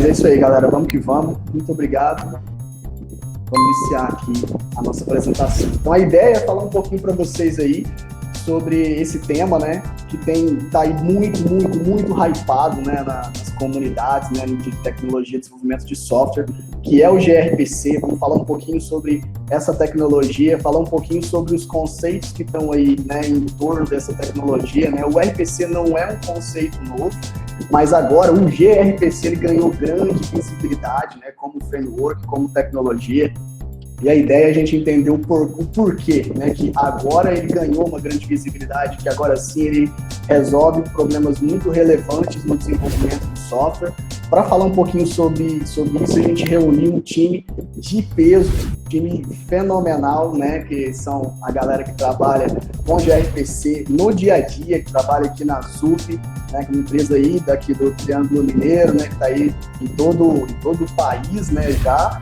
Mas é isso aí, galera. Vamos que vamos. Muito obrigado. Vamos iniciar aqui a nossa apresentação. Então, a ideia é falar um pouquinho para vocês aí sobre esse tema, né, que tá aí muito hypado, né, nas comunidades, né, de tecnologia, desenvolvimento de software, que é o gRPC. Vamos falar um pouquinho sobre essa tecnologia, falar um pouquinho sobre os conceitos que estão aí, né, em torno dessa tecnologia, né. O RPC não é um conceito novo, mas agora o gRPC ele ganhou grande visibilidade, né, como framework, como tecnologia. E a ideia é a gente entender o porquê, né, que agora ele ganhou uma grande visibilidade, que agora sim ele resolve problemas muito relevantes no desenvolvimento do software. Para falar um pouquinho sobre isso, a gente reuniu um time de peso, um time fenomenal, né, que são a galera que trabalha com gRPC no dia a dia, que trabalha aqui na ZUP, né, que é uma empresa aí daqui do Triângulo Mineiro, né, que está aí em todo o país, né, já,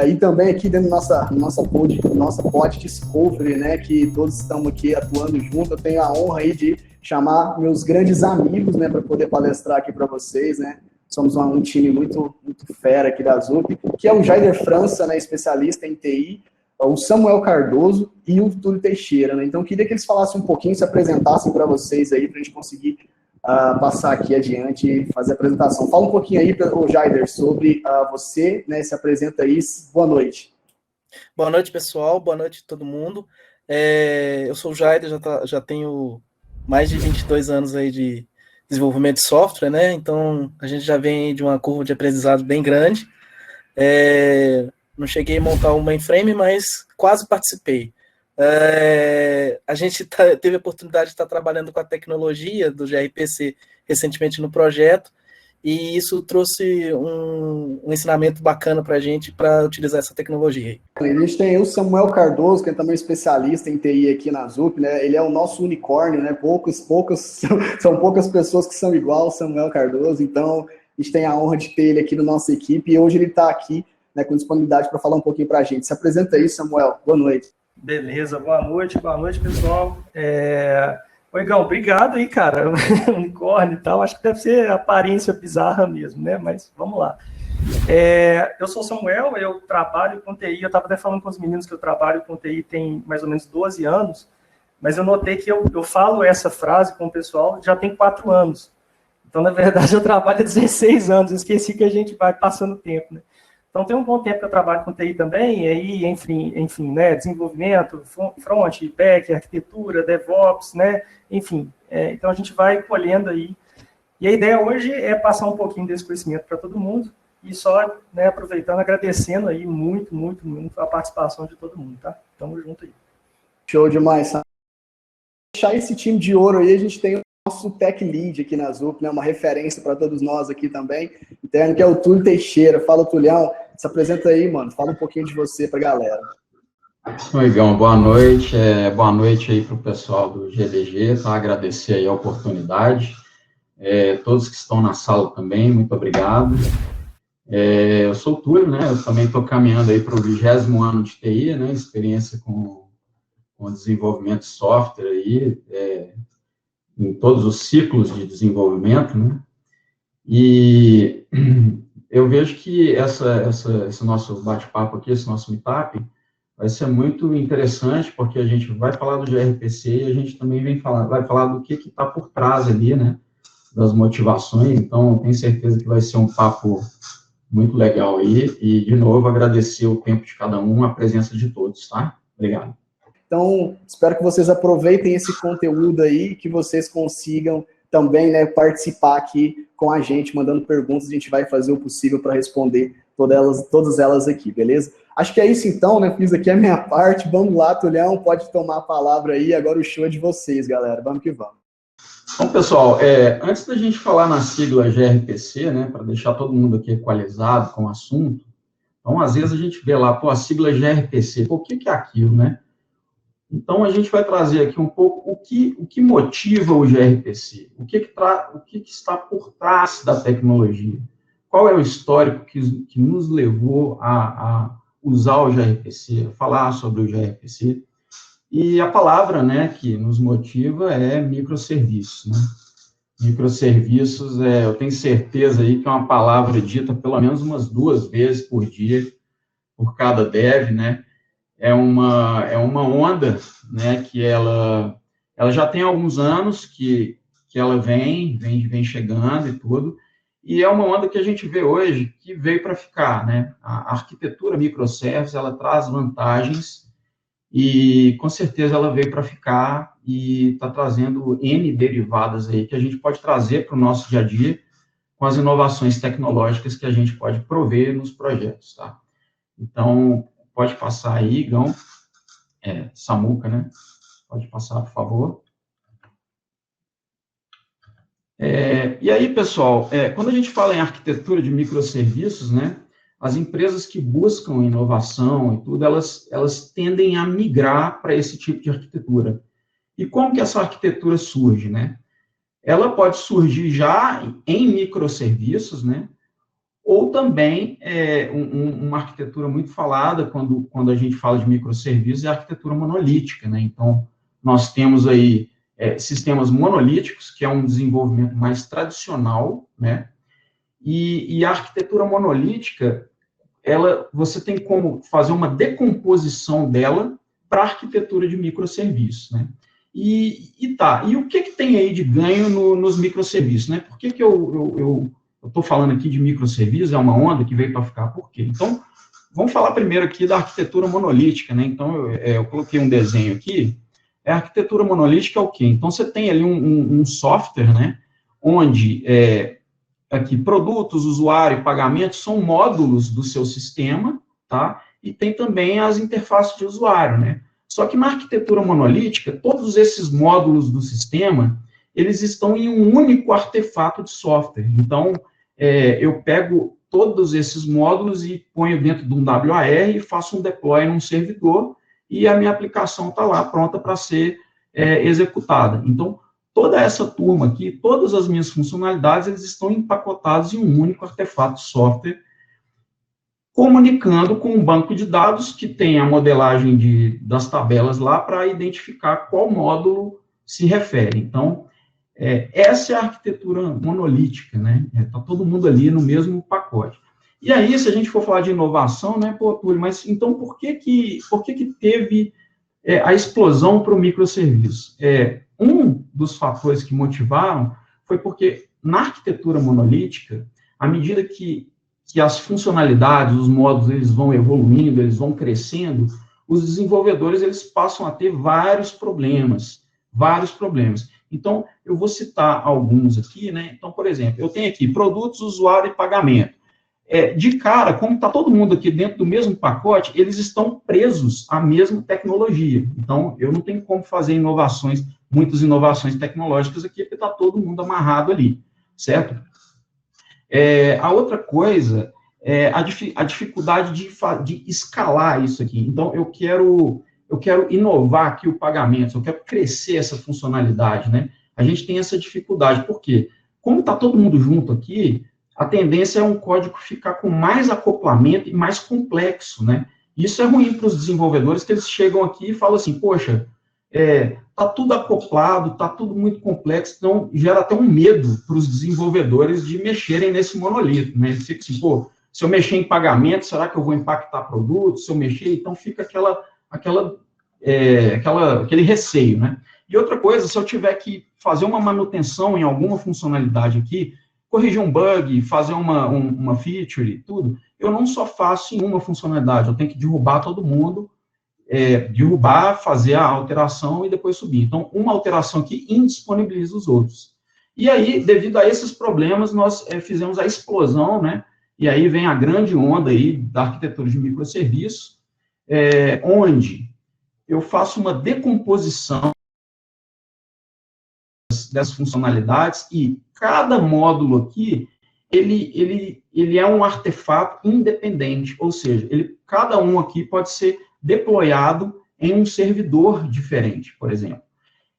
e também aqui dentro da nossa pod Discovery, né, que todos estamos aqui atuando junto. Eu tenho a honra aí de chamar meus grandes amigos, né, para poder palestrar aqui para vocês, né. Somos um time muito fera aqui da ZUP, que é o Jaider França, né, especialista em TI, o Samuel Cardoso e o Túlio Teixeira, né. Então, eu queria que eles falassem um pouquinho, se apresentassem para vocês aí, para a gente conseguir passar aqui adiante e fazer a apresentação. Fala um pouquinho aí, Jaider, sobre você, né, se apresenta aí. Boa noite. Boa noite, pessoal. Boa noite a todo mundo. Eu sou o Jaider, já tenho mais de 22 anos aí de desenvolvimento de software, né? Então, a gente já vem de uma curva de aprendizado bem grande. Não cheguei a montar um mainframe, mas quase participei. A gente teve a oportunidade de estar trabalhando com a tecnologia do gRPC recentemente no projeto, e isso trouxe um ensinamento bacana para a gente para utilizar essa tecnologia. A gente tem o Samuel Cardoso, que é também especialista em TI aqui na ZUP, né? Ele é o nosso unicórnio, né? São poucas pessoas que são igual ao Samuel Cardoso, então a gente tem a honra de ter ele aqui na nossa equipe, e hoje ele está aqui, né, com disponibilidade para falar um pouquinho para a gente. Se apresenta aí, Samuel. Boa noite. Beleza, boa noite, pessoal. Oi, Gão, obrigado aí, cara. Unicórnio e tal, acho que deve ser aparência bizarra mesmo, né? Mas vamos lá. Eu sou o Samuel, eu trabalho com TI, eu estava até falando com os meninos que eu trabalho com TI tem mais ou menos 12 anos, mas eu notei que eu falo essa frase com o pessoal já tem 4 anos. Então, na verdade, eu trabalho há 16 anos, eu esqueci que a gente vai passando o tempo, né? Então, tem um bom tempo que eu trabalho com TI também, e aí, enfim, né, desenvolvimento, front, back, arquitetura, DevOps, né, enfim. Então, a gente vai colhendo aí. E a ideia hoje é passar um pouquinho desse conhecimento para todo mundo, e só, né, aproveitando, agradecendo aí muito a participação de todo mundo, tá? Tamo junto aí. Show demais. Para deixar esse time de ouro aí, a gente tem o nosso Tech Lead aqui na ZUP, né, uma referência para todos nós aqui também, interno, que é o Túlio Teixeira. Fala, Tulião. Se apresenta aí, mano. Fala um pouquinho de você pra galera. Oi, Gão. Boa noite. Boa noite aí pro pessoal do GDG, tá? Agradecer aí a oportunidade. Todos que estão na sala também, muito obrigado. Eu sou o Túlio, né? Eu também estou caminhando aí para o 20º ano de TI, né? Experiência com desenvolvimento de software aí, em todos os ciclos de desenvolvimento, né? E eu vejo que esse nosso bate-papo aqui, esse nosso meetup, vai ser muito interessante, porque a gente vai falar do gRPC e a gente também vai falar do que está por trás ali, né, das motivações. Então, tenho certeza que vai ser um papo muito legal aí. E, de novo, agradecer o tempo de cada um, a presença de todos, tá? Obrigado. Então, espero que vocês aproveitem esse conteúdo aí, que vocês consigam também, né, participar aqui com a gente, mandando perguntas. A gente vai fazer o possível para responder todas elas aqui, beleza? Acho que é isso então, né? Fiz aqui a minha parte. Vamos lá, Tulhão, pode tomar a palavra aí. Agora o show é de vocês, galera. Vamos que vamos. Bom, pessoal, antes da gente falar na sigla gRPC, né, para deixar todo mundo aqui equalizado com o assunto, então, às vezes a gente vê lá, a sigla gRPC, o que é aquilo, né? Então, a gente vai trazer aqui um pouco o que motiva o gRPC, o que está por trás da tecnologia, qual é o histórico que nos levou a usar o gRPC, a falar sobre o gRPC, e a palavra, né, que nos motiva é microserviços, né? Microserviços, eu tenho certeza aí que é uma palavra dita pelo menos umas 2 vezes por dia, por cada dev, né? É uma onda, né, que ela já tem alguns anos que ela vem chegando e tudo, e é uma onda que a gente vê hoje que veio para ficar, né? A arquitetura microservice, ela traz vantagens e, com certeza, ela veio para ficar e está trazendo N derivadas aí que a gente pode trazer para o nosso dia a dia com as inovações tecnológicas que a gente pode prover nos projetos, tá? Então, pode passar aí, Igão. Samuca, né? Pode passar, por favor. E aí, pessoal, quando a gente fala em arquitetura de microserviços, né, as empresas que buscam inovação e tudo, elas tendem a migrar para esse tipo de arquitetura. E como que essa arquitetura surge, né? Ela pode surgir já em microserviços, né? Ou também uma arquitetura muito falada quando a gente fala de microserviços é a arquitetura monolítica, né? Então, nós temos aí sistemas monolíticos, que é um desenvolvimento mais tradicional, né? E a arquitetura monolítica, você tem como fazer uma decomposição dela para a arquitetura de microserviços, né? E o que tem aí de ganho nos microserviços, né? Por que eu estou falando aqui de microserviços, é uma onda que veio para ficar, por quê? Então, vamos falar primeiro aqui da arquitetura monolítica, né? Então, eu coloquei um desenho aqui. A arquitetura monolítica é o quê? Então, você tem ali um software, né? Onde, aqui, produtos, usuário e pagamento são módulos do seu sistema, tá? E tem também as interfaces de usuário, né? Só que na arquitetura monolítica, todos esses módulos do sistema, eles estão em um único artefato de software. Então, eu pego todos esses módulos e ponho dentro de um WAR e faço um deploy num servidor e a minha aplicação está lá pronta para ser executada. Então, toda essa turma aqui, todas as minhas funcionalidades, eles estão empacotados em um único artefato de software, comunicando com um banco de dados que tem a modelagem das tabelas lá para identificar qual módulo se refere. Então, essa é a arquitetura monolítica, né? Está todo mundo ali no mesmo pacote. E aí, se a gente for falar de inovação, né, pô, Túlio, mas então por que teve a explosão para o microserviço? Um dos fatores que motivaram foi porque na arquitetura monolítica, à medida que as funcionalidades, os módulos, eles vão evoluindo, eles vão crescendo, os desenvolvedores, eles passam a ter vários problemas. Então, eu vou citar alguns aqui, né? Então, por exemplo, eu tenho aqui produtos, usuário e pagamento. De cara, como está todo mundo aqui dentro do mesmo pacote, eles estão presos à mesma tecnologia. Então, eu não tenho como fazer muitas inovações tecnológicas aqui, porque está todo mundo amarrado ali, certo? A outra coisa é a dificuldade de escalar isso aqui. Então, eu quero inovar aqui o pagamento, eu quero crescer essa funcionalidade, né? A gente tem essa dificuldade, por quê? Como está todo mundo junto aqui, a tendência é um código ficar com mais acoplamento e mais complexo, né? Isso é ruim para os desenvolvedores, que eles chegam aqui e falam assim, poxa, está tudo acoplado, está tudo muito complexo, então gera até um medo para os desenvolvedores de mexerem nesse monolito, né? Fica assim, pô, se eu mexer em pagamento, será que eu vou impactar produtos? Se eu mexer, então fica aquele receio, né? E outra coisa, se eu tiver que fazer uma manutenção em alguma funcionalidade aqui, corrigir um bug, fazer uma feature e tudo, eu não só faço em uma funcionalidade, eu tenho que derrubar todo mundo, fazer a alteração e depois subir. Então, uma alteração aqui indisponibiliza os outros. E aí, devido a esses problemas, nós fizemos a explosão, né? E aí vem a grande onda aí da arquitetura de microserviços, onde eu faço uma decomposição dessas funcionalidades e cada módulo aqui, ele é um artefato independente, ou seja, cada um aqui pode ser deployado em um servidor diferente, por exemplo.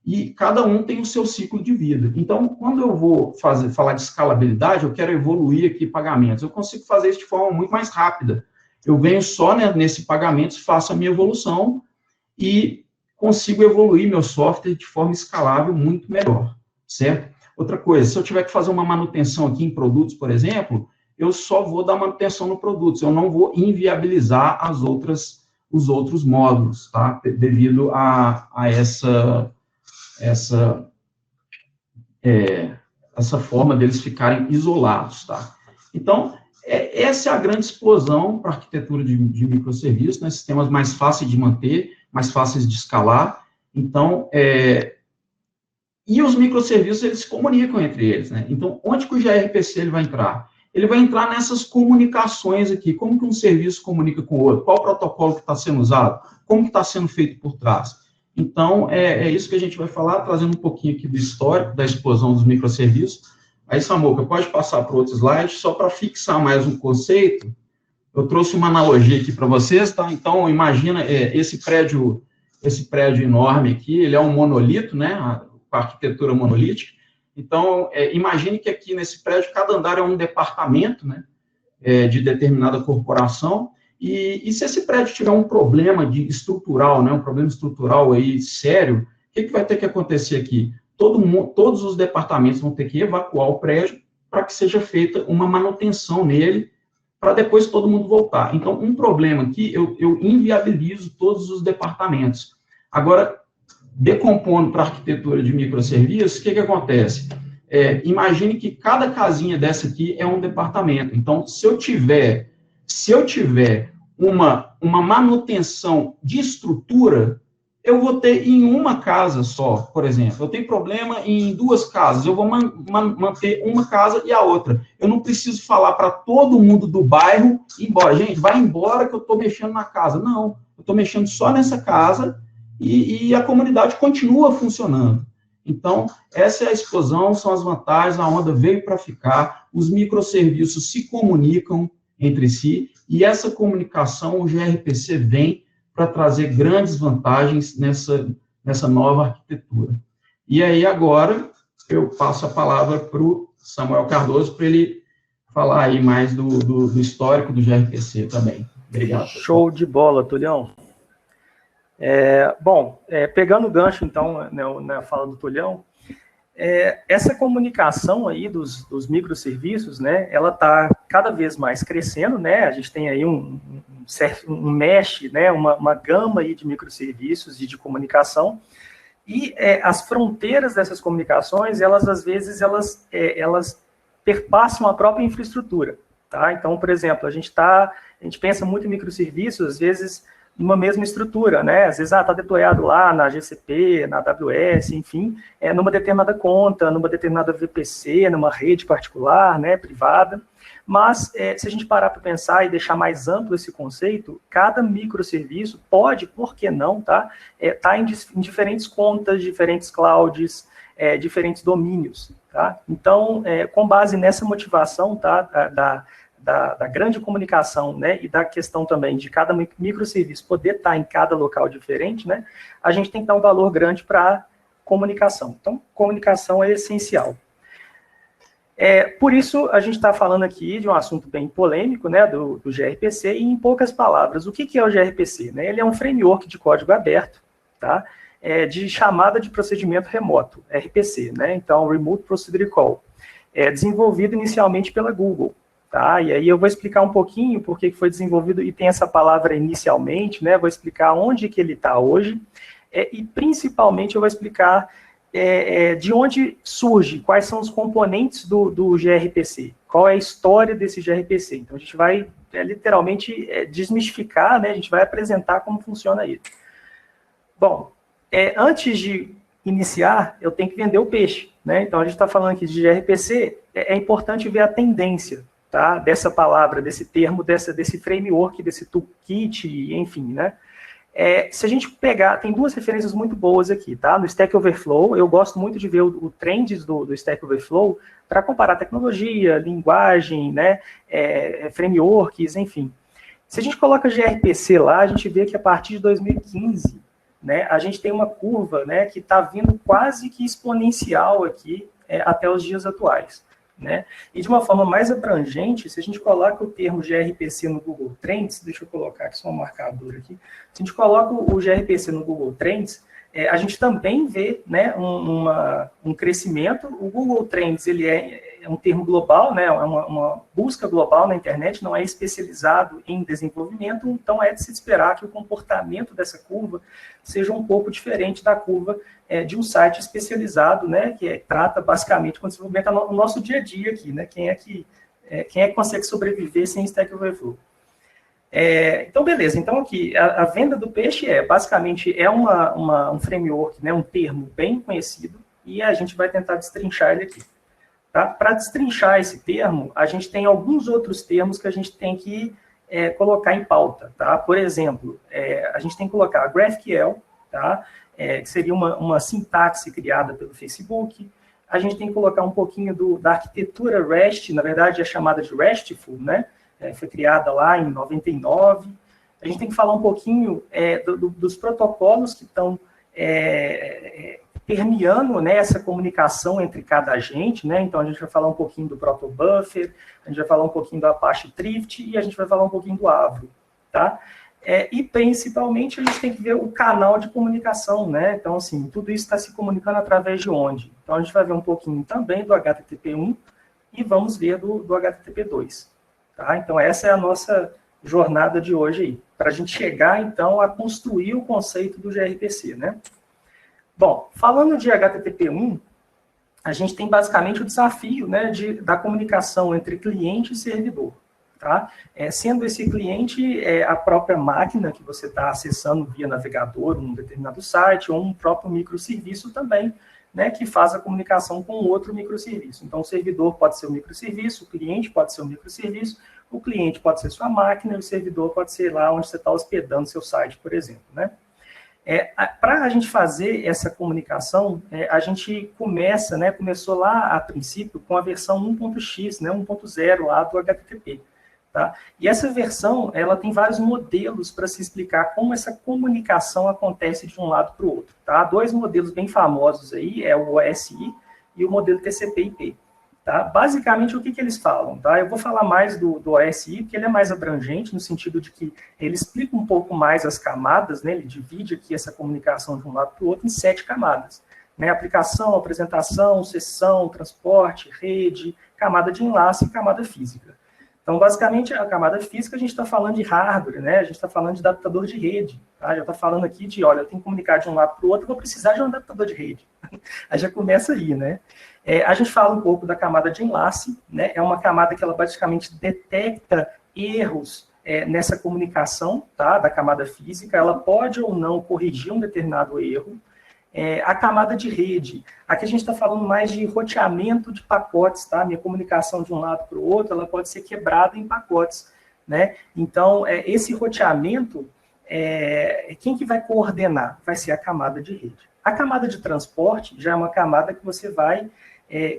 E cada um tem o seu ciclo de vida. Então, quando eu vou falar de escalabilidade, eu quero evoluir aqui pagamentos, eu consigo fazer isso de forma muito mais rápida. Eu venho só, né, nesse pagamento, faço a minha evolução e consigo evoluir meu software de forma escalável muito melhor, certo? Outra coisa, se eu tiver que fazer uma manutenção aqui em produtos, por exemplo, eu só vou dar manutenção no produto, eu não vou inviabilizar os outros módulos, tá? Devido a essa forma deles ficarem isolados, tá? Então, essa é a grande explosão para a arquitetura de microserviços, né? Sistemas mais fáceis de manter, mais fáceis de escalar. Então, e os microserviços, eles se comunicam entre eles, né? Então, onde que o gRPC ele vai entrar? Ele vai entrar nessas comunicações aqui. Como que um serviço comunica com o outro? Qual o protocolo que está sendo usado? Como que está sendo feito por trás? Então, é isso que a gente vai falar, trazendo um pouquinho aqui do histórico da explosão dos microserviços. Aí, Samuca, pode passar para outro slide, só para fixar mais um conceito. Eu trouxe uma analogia aqui para vocês, tá? Então, imagina esse prédio enorme aqui, ele é um monolito, né? Com a arquitetura monolítica. Então, imagine que aqui nesse prédio, cada andar é um departamento, né? De determinada corporação. E se esse prédio tiver um problema estrutural, né? Um problema estrutural aí sério, o que vai ter que acontecer aqui? Todos os departamentos vão ter que evacuar o prédio para que seja feita uma manutenção nele, para depois todo mundo voltar. Então, um problema aqui, eu inviabilizo todos os departamentos. Agora, decompondo para a arquitetura de microserviços, o que acontece? Imagine que cada casinha dessa aqui é um departamento. Então, se eu tiver uma manutenção de estrutura, eu vou ter em uma casa só, por exemplo. Eu tenho problema em 2 casas, eu vou manter uma casa e a outra. Eu não preciso falar para todo mundo do bairro ir embora. Gente, vai embora que eu estou mexendo na casa. Não, eu estou mexendo só nessa casa e a comunidade continua funcionando. Então, essa é a explosão, são as vantagens, a onda veio para ficar, os microserviços se comunicam entre si, e essa comunicação, o gRPC vem para trazer grandes vantagens nessa nova arquitetura. E aí, agora, eu passo a palavra para o Samuel Cardoso, para ele falar aí mais do histórico do gRPC também. Obrigado. Show de bola, Tulhão. Pegando o gancho, então, na fala do Tulhão, essa comunicação aí dos microserviços, né, ela está cada vez mais crescendo, né, a gente tem aí um mesh, né, uma gama aí de microserviços e de comunicação, e as fronteiras dessas comunicações, elas, às vezes, elas perpassam a própria infraestrutura, tá? Então, por exemplo, a gente pensa muito em microserviços, às vezes, numa mesma estrutura, né? Às vezes, está deployado lá na GCP, na AWS, enfim, numa determinada conta, numa determinada VPC, numa rede particular, né, privada. Mas, se a gente parar para pensar e deixar mais amplo esse conceito, cada microserviço pode, por que não, tá? Tá em diferentes contas, diferentes clouds, diferentes domínios, tá? Então, com base nessa motivação, tá, da grande comunicação, né, e da questão também de cada microserviço poder estar em cada local diferente, né, a gente tem que dar um valor grande para comunicação. Então, comunicação é essencial. Por isso, a gente está falando aqui de um assunto bem polêmico, né, do gRPC, e em poucas palavras, o que é o gRPC? Né? Ele é um framework de código aberto, tá, de chamada de procedimento remoto, RPC, né, então, Remote Procedure Call, desenvolvido inicialmente pela Google. Tá? E aí eu vou explicar um pouquinho por que foi desenvolvido, e tem essa palavra inicialmente, né? Vou explicar onde que ele está hoje, e principalmente eu vou explicar de onde surge, quais são os componentes do gRPC, qual é a história desse gRPC. Então a gente vai literalmente desmistificar, né? A gente vai apresentar como funciona isso. Bom, antes de iniciar, eu tenho que vender o peixe, né? Então a gente está falando aqui de gRPC, é importante ver a tendência, tá? Dessa palavra, desse termo, desse framework, desse toolkit, enfim, né? Se a gente pegar, tem 2 referências muito boas aqui, tá? No Stack Overflow, eu gosto muito de ver o trends do Stack Overflow para comparar tecnologia, linguagem, né? Frameworks, enfim. Se a gente coloca gRPC lá, a gente vê que a partir de 2015, né, a gente tem uma curva, né, que está vindo quase que exponencial aqui até os dias atuais. Né? E de uma forma mais abrangente, se a gente coloca o termo gRPC no Google Trends, deixa eu colocar aqui só um marcador aqui, se a gente coloca o gRPC no Google Trends, a gente também vê, né, um crescimento. O Google Trends, ele é um termo global, né, é uma busca global na internet, não é especializado em desenvolvimento, então é de se esperar que o comportamento dessa curva seja um pouco diferente da curva de um site especializado, né, que trata basicamente com desenvolvimento no nosso dia a dia aqui, né, quem é que consegue sobreviver sem Stack Overflow. Então, beleza. Então, aqui, a venda do peixe basicamente, um framework, né, um termo bem conhecido, e a gente vai tentar destrinchar ele aqui. Tá? Para destrinchar esse termo, a gente tem alguns outros termos que a gente tem que colocar em pauta. Tá? Por exemplo, a gente tem que colocar GraphQL, tá? Que seria uma sintaxe criada pelo Facebook. A gente tem que colocar um pouquinho da arquitetura REST, na verdade é chamada de RESTful, né? Foi criada lá em 99. A gente tem que falar um pouquinho dos protocolos que estão permeando, né, essa comunicação entre cada agente, né? Então a gente vai falar um pouquinho do protobuffer, a gente vai falar um pouquinho do Apache Thrift e a gente vai falar um pouquinho do Avro, tá? E principalmente a gente tem que ver o canal de comunicação, né? Então, assim, tudo isso está se comunicando através de onde? Então a gente vai ver um pouquinho também do HTTP1 e vamos ver do HTTP2. Tá? Então, essa é a nossa jornada de hoje aí, para a gente chegar, então, a construir o conceito do gRPC, né? Bom, falando de HTTP1, a gente tem basicamente o desafio, né, da comunicação entre cliente e servidor, tá? Sendo esse cliente a própria máquina que você está acessando via navegador, um determinado site, ou um próprio microserviço também, né, que faz a comunicação com outro microserviço. Então, o servidor pode ser o microserviço, o cliente pode ser o microserviço, o cliente pode ser sua máquina, e o servidor pode ser lá onde você está hospedando seu site, por exemplo, né? Para a gente fazer essa comunicação, a gente começou lá, a princípio, com a versão 1.x, né, 1.0 lá do HTTP. Tá? E essa versão, ela tem vários modelos para se explicar como essa comunicação acontece de um lado para o outro. Tá? 2 modelos bem famosos aí, o OSI e o modelo TCP/IP. Tá? Basicamente, o que eles falam? Tá? Eu vou falar mais do OSI, porque ele é mais abrangente, no sentido de que ele explica um pouco mais as camadas, né? Ele divide aqui essa comunicação de um lado para o outro em 7 camadas. Né? Aplicação, apresentação, sessão, transporte, rede, camada de enlace e camada física. Então, basicamente, a camada física, a gente está falando de hardware, né? A gente está falando de adaptador de rede. Tá? Já está falando aqui de, olha, eu tenho que comunicar de um lado para o outro, eu vou precisar de um adaptador de rede. Aí já começa aí, né? A gente fala um pouco da camada de enlace, né? É uma camada que ela basicamente detecta erros nessa comunicação, tá? Da camada física. Ela pode ou não corrigir um determinado erro. A camada de rede, aqui a gente está falando mais de roteamento de pacotes, tá? Minha comunicação de um lado para o outro, ela pode ser quebrada em pacotes, né? Então, esse roteamento, quem que vai coordenar? Vai ser a camada de rede. A camada de transporte já é uma camada que você vai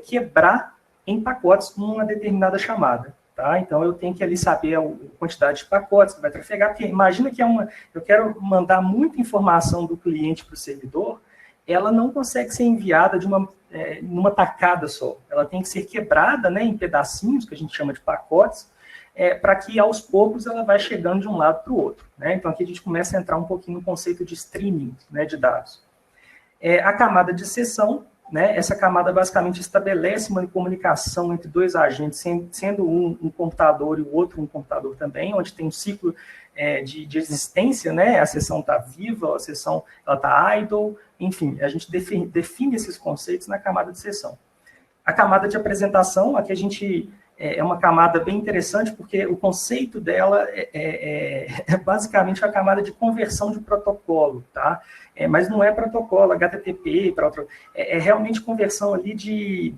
quebrar em pacotes uma determinada chamada, tá? Então, eu tenho que ali saber a quantidade de pacotes que vai trafegar, porque imagina que eu quero mandar muita informação do cliente para o servidor, ela não consegue ser enviada numa tacada só. Ela tem que ser quebrada, né, em pedacinhos, que a gente chama de pacotes, para que, aos poucos, ela vai chegando de um lado para o outro. Né? Então, aqui a gente começa a entrar um pouquinho no conceito de streaming, né, de dados. A camada de sessão, né, essa camada basicamente estabelece uma comunicação entre 2 agentes, sendo um computador e o outro um computador também, onde tem um ciclo de existência, né? A sessão está viva, a sessão está idle, enfim, a gente define esses conceitos na camada de sessão. A camada de apresentação, aqui a gente é uma camada bem interessante, porque o conceito dela é basicamente a camada de conversão de protocolo, tá? Mas não é protocolo HTTP, é realmente conversão ali de...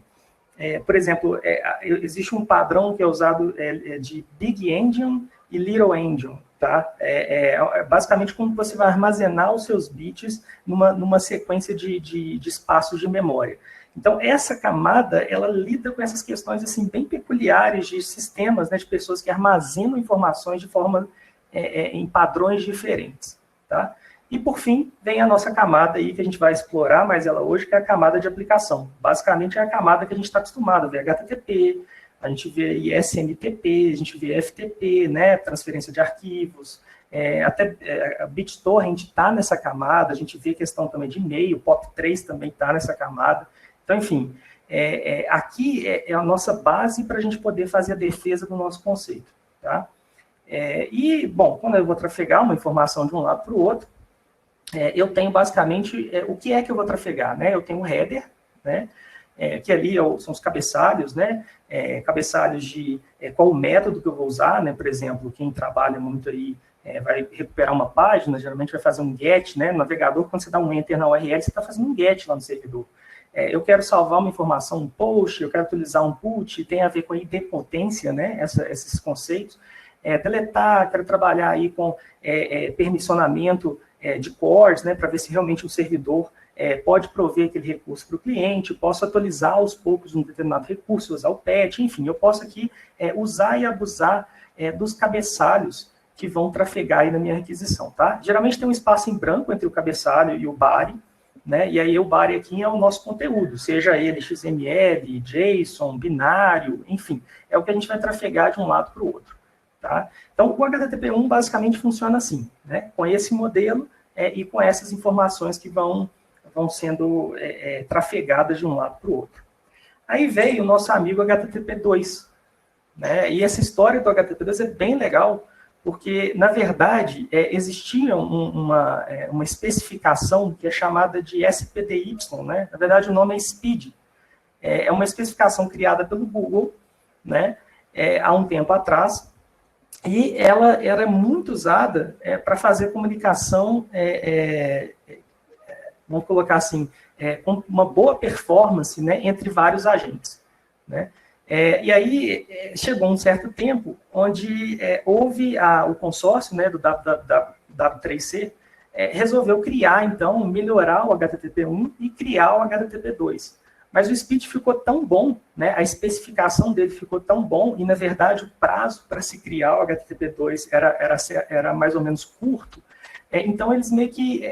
por exemplo, existe um padrão que é usado de Big Endian e Little Endian, tá? Basicamente como você vai armazenar os seus bits numa sequência de espaços de memória. Então, essa camada, ela lida com essas questões assim, bem peculiares de sistemas, né, de pessoas que armazenam informações de forma em padrões diferentes. Tá? E, por fim, vem a nossa camada aí, que a gente vai explorar mais ela hoje, que é a camada de aplicação. Basicamente, é a camada que a gente está acostumado a ver HTTP, a gente vê SMTP, a gente vê FTP, né, transferência de arquivos, A BitTorrent está nessa camada, a gente vê questão também de e-mail, POP3 também está nessa camada. Então, enfim, aqui é a nossa base para a gente poder fazer a defesa do nosso conceito. Tá? Bom, quando eu vou trafegar uma informação de um lado para o outro, eu tenho basicamente o que é que eu vou trafegar, né? Eu tenho um header, né? Que ali são os cabeçalhos, né? Cabeçalhos de qual o método que eu vou usar, né? Por exemplo, quem trabalha muito aí vai recuperar uma página, geralmente vai fazer um get, né? No navegador, quando você dá um enter na URL, você está fazendo um get lá no servidor. Eu quero salvar uma informação, um post, eu quero utilizar um put, tem a ver com a idempotência, né? Esses conceitos. Deletar, quero trabalhar aí com permissionamento de cores, né? Para ver se realmente o servidor pode prover aquele recurso para o cliente, posso atualizar aos poucos um determinado recurso, usar o patch, enfim, eu posso aqui usar e abusar dos cabeçalhos que vão trafegar aí na minha requisição, tá? Geralmente tem um espaço em branco entre o cabeçalho e o body, né? E aí o body aqui é o nosso conteúdo, seja ele XML, JSON, binário, enfim, é o que a gente vai trafegar de um lado para o outro, tá? Então, o HTTP1 basicamente funciona assim, né? Com esse modelo e com essas informações que vão sendo trafegadas de um lado para o outro. Aí veio o nosso amigo HTTP2, né? E essa história do HTTP2 é bem legal, porque, na verdade, existia uma especificação que é chamada de SPDY, né? Na verdade, o nome é SPID. É uma especificação criada pelo Google, né? Há um tempo atrás, e ela era muito usada para fazer comunicação, vamos colocar assim, com uma boa performance, né, entre vários agentes, né? E aí chegou um certo tempo onde houve o consórcio, né, do W3C, resolveu criar, então, melhorar o HTTP1 e criar o HTTP2. Mas o speed ficou tão bom, né, a especificação dele ficou tão bom, e, na verdade, o prazo para se criar o HTTP2 era mais ou menos curto. Então, eles meio que...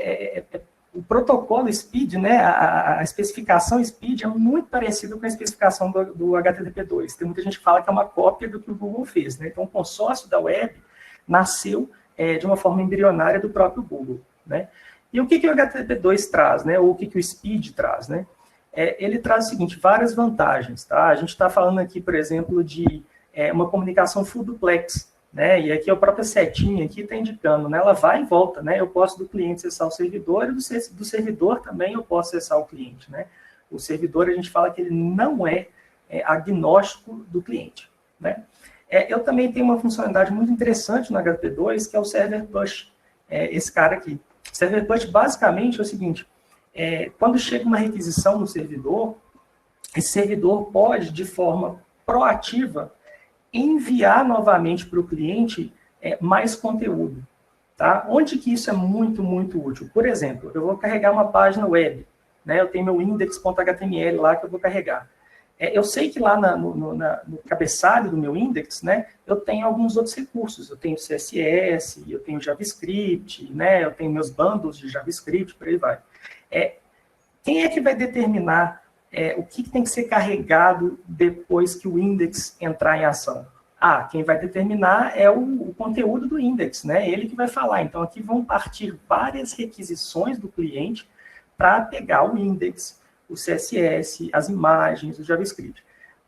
o protocolo SPID, né, a especificação SPID é muito parecida com a especificação do HTTP2. Tem muita gente que fala que é uma cópia do que o Google fez, né? Então, o consórcio da web nasceu de uma forma embrionária do próprio Google, né? E o que o HTTP2 traz, né? Ou o que o SPID traz, né? Ele traz o seguinte, várias vantagens, tá? A gente está falando aqui, por exemplo, de uma comunicação full duplex, né? E aqui a própria setinha aqui está indicando, né? Ela vai e volta, né? Eu posso do cliente acessar o servidor e do servidor também eu posso acessar o cliente, né? O servidor, a gente fala que ele não é agnóstico do cliente, né? Eu também tenho uma funcionalidade muito interessante no HTTP2, que é o Server Push, esse cara aqui. O Server Push, basicamente, é o seguinte, quando chega uma requisição no servidor, esse servidor pode, de forma proativa, enviar novamente para o cliente mais conteúdo. Tá? Onde que isso é muito, muito útil? Por exemplo, eu vou carregar uma página web, né? Eu tenho meu index.html lá que eu vou carregar. Eu sei que lá no cabeçalho do meu index, né, eu tenho alguns outros recursos. Eu tenho CSS, eu tenho JavaScript, né, eu tenho meus bundles de JavaScript, por aí vai. Quem é que vai determinar o que tem que ser carregado depois que o index entrar em ação? Quem vai determinar é o conteúdo do index, né? Ele que vai falar. Então, aqui vão partir várias requisições do cliente para pegar o index, o CSS, as imagens, o JavaScript.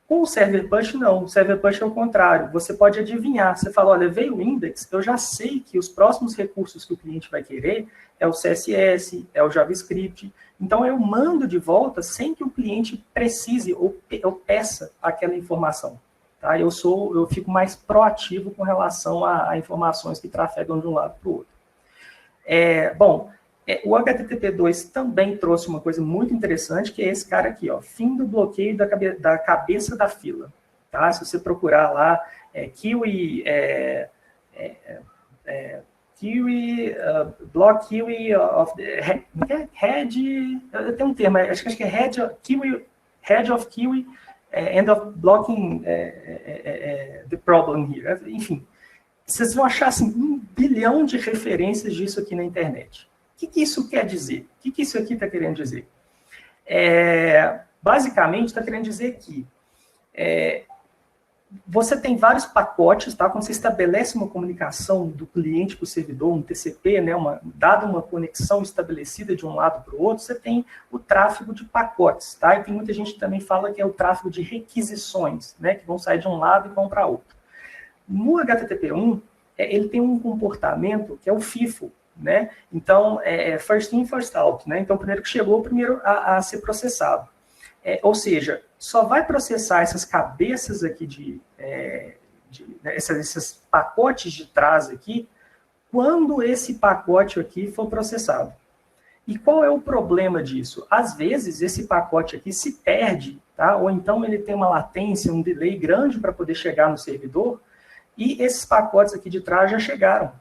Com o Server Push, não. O Server Push é o contrário. Você pode adivinhar. Você fala, olha, veio o index, eu já sei que os próximos recursos que o cliente vai querer é o CSS, é o JavaScript. Então, eu mando de volta sem que o cliente precise ou peça aquela informação. Tá? Eu fico mais proativo com relação a informações que trafegam de um lado para o outro. O HTTP2 também trouxe uma coisa muito interessante, que é esse cara aqui, ó, fim do bloqueio da cabeça da fila. Tá? Se você procurar lá, Kiwi, block Kiwi of the head, eu tenho um termo, acho que é head of Kiwi, end of blocking the problem here. Enfim, vocês vão achar assim, 1 bilhão de referências disso aqui na internet. O que isso quer dizer? O que isso aqui está querendo dizer? Basicamente, está querendo dizer que você tem vários pacotes, tá? Quando você estabelece uma comunicação do cliente para o servidor, um TCP, né? Dada uma conexão estabelecida de um lado para o outro, você tem o tráfego de pacotes, tá? E tem muita gente que também fala que é o tráfego de requisições, né? Que vão sair de um lado e vão para outro. No HTTP1, ele tem um comportamento que é o FIFO, né? Então, first in, first out, né? Então, o primeiro que chegou, o primeiro a ser processado. Ou seja, só vai processar essas cabeças aqui esses pacotes de trás aqui, quando esse pacote aqui for processado. E qual é o problema disso? Às vezes, esse pacote aqui se perde, tá? Ou então ele tem uma latência, um delay grande para poder chegar no servidor, e esses pacotes aqui de trás já chegaram.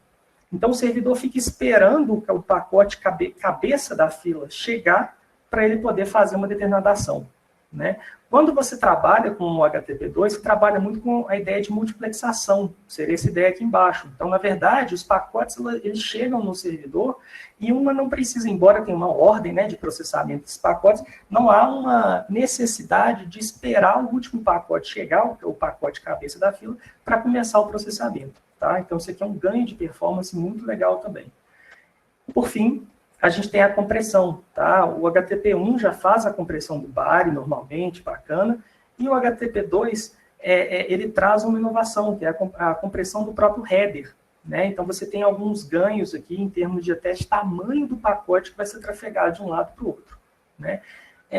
Então, o servidor fica esperando o pacote cabeça da fila chegar para ele poder fazer uma determinada ação, né? Quando você trabalha com o HTTP2, você trabalha muito com a ideia de multiplexação, seria essa ideia aqui embaixo. Então, na verdade, os pacotes eles chegam no servidor e uma não precisa, embora tenha uma ordem, né, de processamento desses pacotes, não há uma necessidade de esperar o último pacote chegar, o pacote cabeça da fila, para começar o processamento. Tá? Então, isso aqui é um ganho de performance muito legal também. Por fim, a gente tem a compressão, tá? O HTTP1 já faz a compressão do BARI normalmente, bacana, e o HTTP2, ele traz uma inovação, que é a compressão do próprio header, né? Então, você tem alguns ganhos aqui em termos de até de tamanho do pacote que vai ser trafegado de um lado para o outro, né?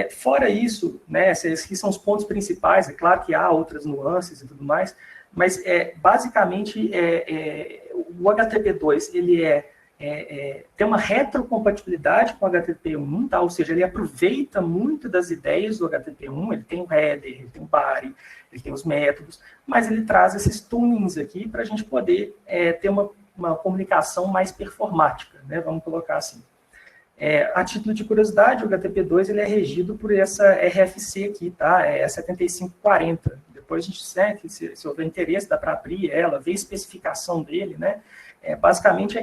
Fora isso, né, esses aqui são os pontos principais, é claro que há outras nuances e tudo mais, mas basicamente o HTTP2 ele tem uma retrocompatibilidade com o HTTP1, tá? Ou seja, ele aproveita muito das ideias do HTTP1, ele tem o header, ele tem o body, ele tem os métodos, mas ele traz esses tunings aqui para a gente poder ter uma comunicação mais performática, né? Vamos colocar assim. A título de curiosidade, o HTTP2 ele é regido por essa RFC aqui, tá? É 7540. Depois a gente segue, se houver interesse, dá para abrir ela, ver a especificação dele, né? Basicamente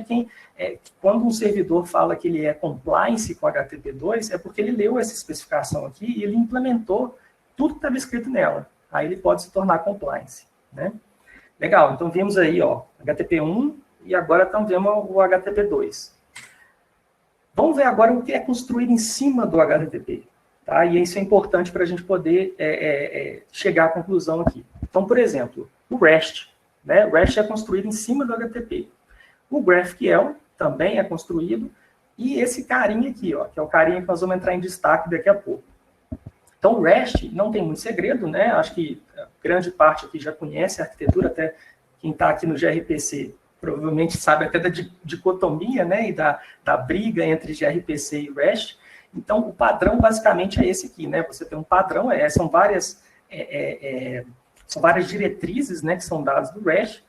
quando um servidor fala que ele é compliance com HTTP2, é porque ele leu essa especificação aqui e ele implementou tudo que estava escrito nela. Aí ele pode se tornar compliance, né? Legal, então vimos aí, ó, HTTP1 e agora estamos vendo o HTTP2. Vamos ver agora o que é construído em cima do HTTP. Tá? E isso é importante para a gente poder chegar à conclusão aqui. Então, por exemplo, o REST. Né? O REST é construído em cima do HTTP. O GraphQL também é construído. E esse carinha aqui, ó, que é o carinha que nós vamos entrar em destaque daqui a pouco. Então, o REST não tem muito segredo, né? Acho que grande parte aqui já conhece a arquitetura, até quem está aqui no gRPC provavelmente sabe até da dicotomia, né? E da briga entre gRPC e REST. Então, o padrão basicamente é esse aqui, né? Você tem um padrão, são várias diretrizes, né, que são dadas do REST.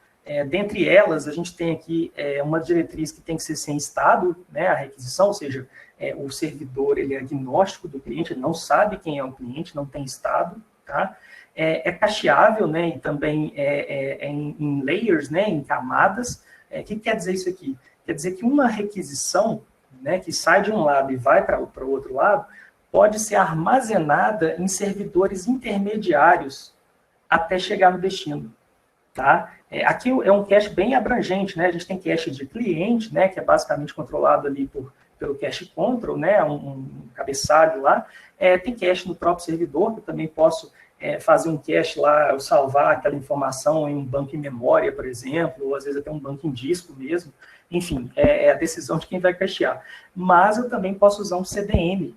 Dentre elas, a gente tem aqui uma diretriz que tem que ser sem estado, né, a requisição, ou seja, o servidor ele é agnóstico do cliente, ele não sabe quem é o cliente, não tem estado, tá? Cacheável, né, e também em layers, né, em camadas. O que quer dizer isso aqui? Quer dizer que uma requisição, né, que sai de um lado e vai para o outro lado, pode ser armazenada em servidores intermediários até chegar no destino. Tá? Aqui é um cache bem abrangente, né? A gente tem cache de cliente, né, que é basicamente controlado ali pelo cache control, né, um cabeçalho lá. Tem cache no próprio servidor, que eu também posso fazer um cache lá, eu salvar aquela informação em um banco em memória, por exemplo, ou às vezes até um banco em disco mesmo. Enfim, é a decisão de quem vai cachear. Mas eu também posso usar um CDN,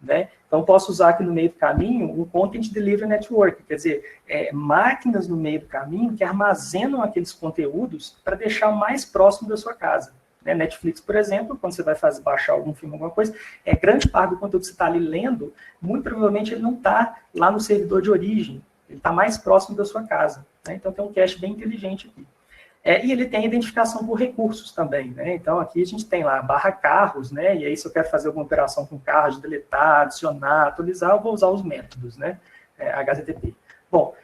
né? Então, posso usar aqui no meio do caminho um Content Delivery Network, quer dizer, máquinas no meio do caminho que armazenam aqueles conteúdos para deixar mais próximo da sua casa. Né? Netflix, por exemplo, quando você vai baixar algum filme, alguma coisa, grande parte do conteúdo que você está ali lendo, muito provavelmente ele não está lá no servidor de origem, ele está mais próximo da sua casa. Né? Então, tem um cache bem inteligente aqui. E ele tem identificação por recursos também, né? Então, aqui a gente tem lá /carros, né? E aí, se eu quero fazer alguma operação com carros, deletar, adicionar, atualizar, eu vou usar os métodos, né? HTTP. Bom,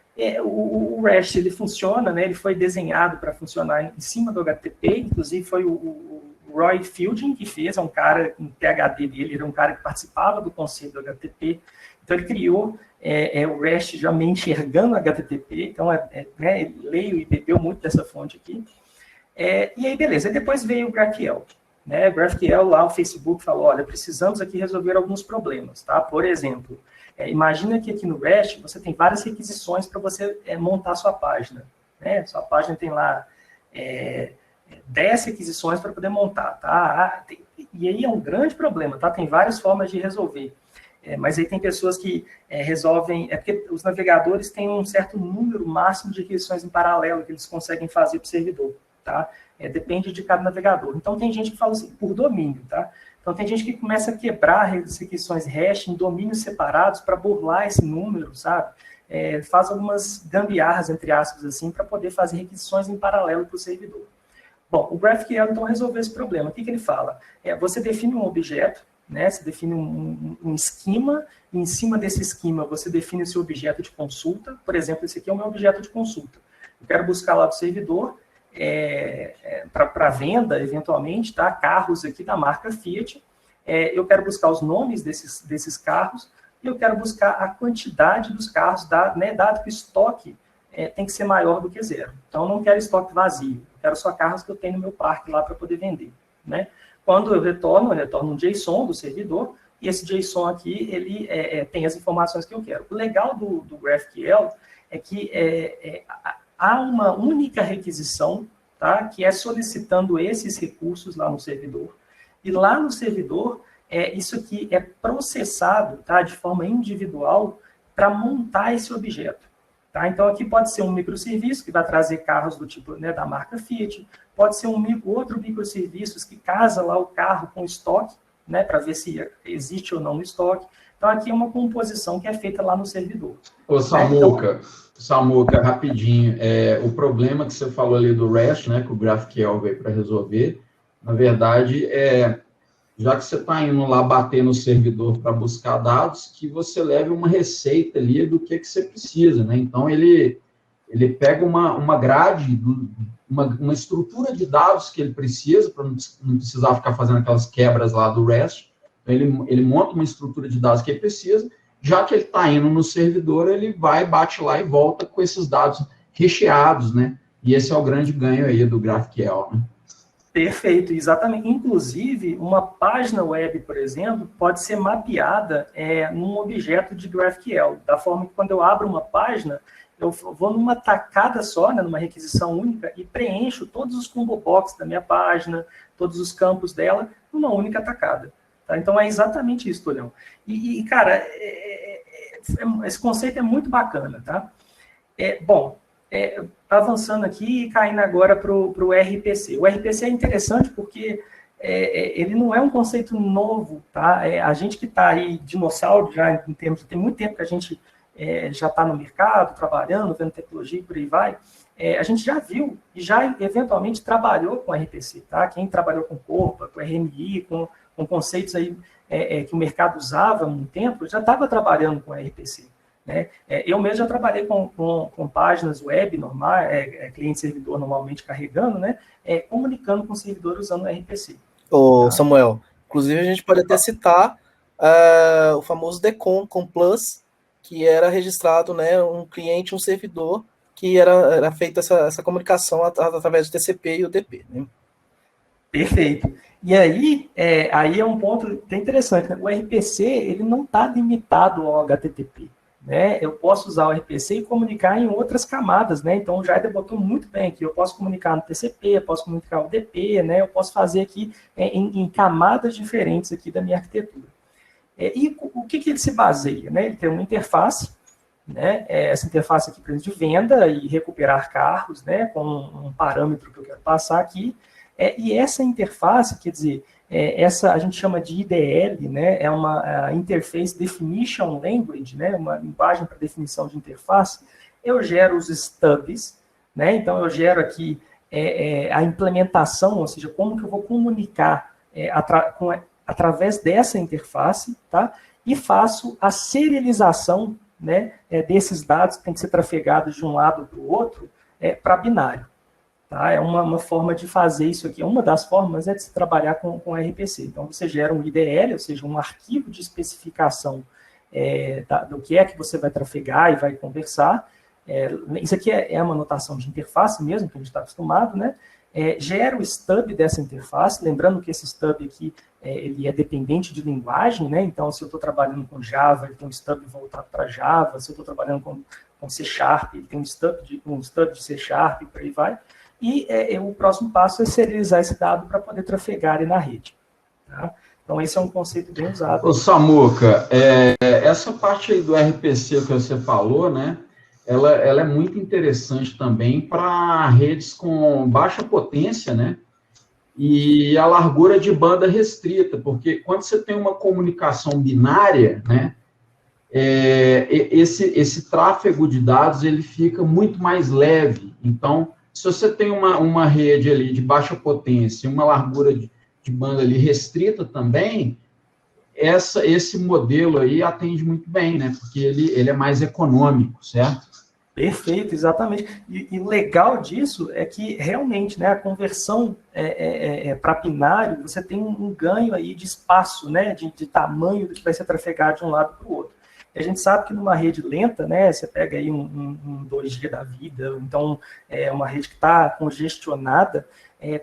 o REST, ele funciona, né? Ele foi desenhado para funcionar em cima do HTTP, inclusive foi o Roy Fielding que fez, um cara, um PhD dele, era um cara que participava do conceito do HTTP, Então, ele criou o REST já me enxergando HTTP, então, né, ele leio e bebeu muito dessa fonte aqui. E aí, beleza. E depois veio o GraphQL. Né? O GraphQL, lá o Facebook falou, olha, precisamos aqui resolver alguns problemas, tá? Por exemplo, imagina que aqui no REST você tem várias requisições para você montar sua página. Né? Sua página tem lá 10 requisições para poder montar, tá? E aí é um grande problema, tá? Tem várias formas de resolver. Mas aí tem pessoas que resolvem... porque os navegadores têm um certo número máximo de requisições em paralelo que eles conseguem fazer para o servidor, tá? Depende de cada navegador. Então, tem gente que fala assim, por domínio, tá? Então, tem gente que começa a quebrar as requisições hash em domínios separados para burlar esse número, sabe? Faz algumas gambiarras, entre aspas, assim, para poder fazer requisições em paralelo para o servidor. Bom, o GraphQL, então, resolveu esse problema. O que ele fala? Você define um objeto, né? Você define um esquema, e em cima desse esquema você define o seu objeto de consulta. Por exemplo, esse aqui é o meu objeto de consulta. Eu quero buscar lá do servidor, para venda, eventualmente, tá? Carros aqui da marca Fiat. Eu quero buscar os nomes desses carros e eu quero buscar a quantidade dos carros, dado que o estoque tem que ser maior do que 0. Então, eu não quero estoque vazio, eu quero só carros que eu tenho no meu parque lá para poder vender. Né? Quando eu retorno um JSON do servidor, e esse JSON aqui, ele tem as informações que eu quero. O legal do GraphQL é que há uma única requisição, tá, que é solicitando esses recursos lá no servidor, e lá no servidor, isso aqui é processado, tá, de forma individual para montar esse objeto. Tá? Então, aqui pode ser um microserviço que vai trazer carros do tipo, né, da marca Fiat, pode ser outro microserviço que casa lá o carro com estoque, né, para ver se existe ou não no estoque. Então, aqui é uma composição que é feita lá no servidor. Ô, Samuca, Samuca, rapidinho, o problema que você falou ali do REST, né, que o GraphQL veio para resolver, na verdade, já que você está indo lá bater no servidor para buscar dados, que você leve uma receita ali do que você precisa, né? Então, ele pega uma grade, uma estrutura de dados que ele precisa, para não precisar ficar fazendo aquelas quebras lá do REST. Então, ele monta uma estrutura de dados que ele precisa, já que ele está indo no servidor, ele vai, bate lá e volta com esses dados recheados, né? E esse é o grande ganho aí do GraphQL, né? Perfeito, exatamente. Inclusive, uma página web, por exemplo, pode ser mapeada num objeto de GraphQL, da forma que quando eu abro uma página, eu vou numa tacada só, né, numa requisição única, e preencho todos os combo box da minha página, todos os campos dela, numa única tacada. Tá? Então, é exatamente isso, Tolhão. Cara, esse conceito é muito bacana, tá? Bom, avançando aqui e caindo agora para o RPC. O RPC é interessante porque ele não é um conceito novo, tá? A gente que está aí, dinossauro, já tem muito tempo que a gente já está no mercado, trabalhando, vendo tecnologia e por aí vai, a gente já viu e já eventualmente trabalhou com RPC, tá? Quem trabalhou com Corpa, com RMI, com conceitos aí que o mercado usava há um tempo, já estava trabalhando com RPC. Né? Eu mesmo já trabalhei com páginas web normais, cliente-servidor normalmente carregando, né? Comunicando com o servidor usando o RPC. Ô, Samuel, inclusive a gente pode até citar o famoso DECOM com Plus, que era registrado, né, um cliente, um servidor, que era feita essa comunicação através do TCP e UDP. Né? Perfeito. E aí é um ponto bem interessante. Né? O RPC ele não está limitado ao HTTP. Né? Eu posso usar o RPC e comunicar em outras camadas, né? Então o Jaider botou muito bem aqui. Eu posso comunicar no TCP, eu posso comunicar no UDP, né? Eu posso fazer aqui em camadas diferentes aqui da minha arquitetura. E o que ele se baseia? Né? Ele tem uma interface, né? Essa interface aqui para de venda e recuperar carros, né? Com um parâmetro que eu quero passar aqui. E essa interface, quer dizer, essa a gente chama de IDL, né? É uma Interface Definition Language, né? Uma linguagem para definição de interface. Eu gero os stubs, né? Então eu gero aqui a implementação, ou seja, como que eu vou comunicar através dessa interface, tá? E faço a serialização, né? Desses dados que tem que ser trafegados de um lado para o outro para binário. Tá? É uma forma de fazer isso aqui. Uma das formas é de se trabalhar com RPC. Então, você gera um IDL, ou seja, um arquivo de especificação do que é que você vai trafegar e vai conversar. Isso aqui é uma notação de interface mesmo, que a gente está acostumado, né? Gera o stub dessa interface, lembrando que esse stub aqui ele é dependente de linguagem, né? Então, se eu estou trabalhando com Java, ele tem um stub voltado para Java. Se eu estou trabalhando com C Sharp, ele tem um stub de C Sharp, e por aí vai. E o próximo passo é serializar esse dado para poder trafegar ele na rede. Tá? Então, esse é um conceito bem usado. Ô, Samuca, essa parte aí do RPC que você falou, né? Ela é muito interessante também para redes com baixa potência, né? E a largura de banda restrita, porque quando você tem uma comunicação binária, né? Esse tráfego de dados ele fica muito mais leve. Então, se você tem uma rede ali de baixa potência, uma largura de banda ali restrita também, esse modelo aí atende muito bem, né? Porque ele é mais econômico, certo? Perfeito, exatamente. E o legal disso é que realmente, né, a conversão para binário, você tem um ganho aí de espaço, né, de tamanho do que vai ser trafegado de um lado para o outro. E a gente sabe que numa rede lenta, né, você pega aí um 2G da vida, então uma rede que está congestionada,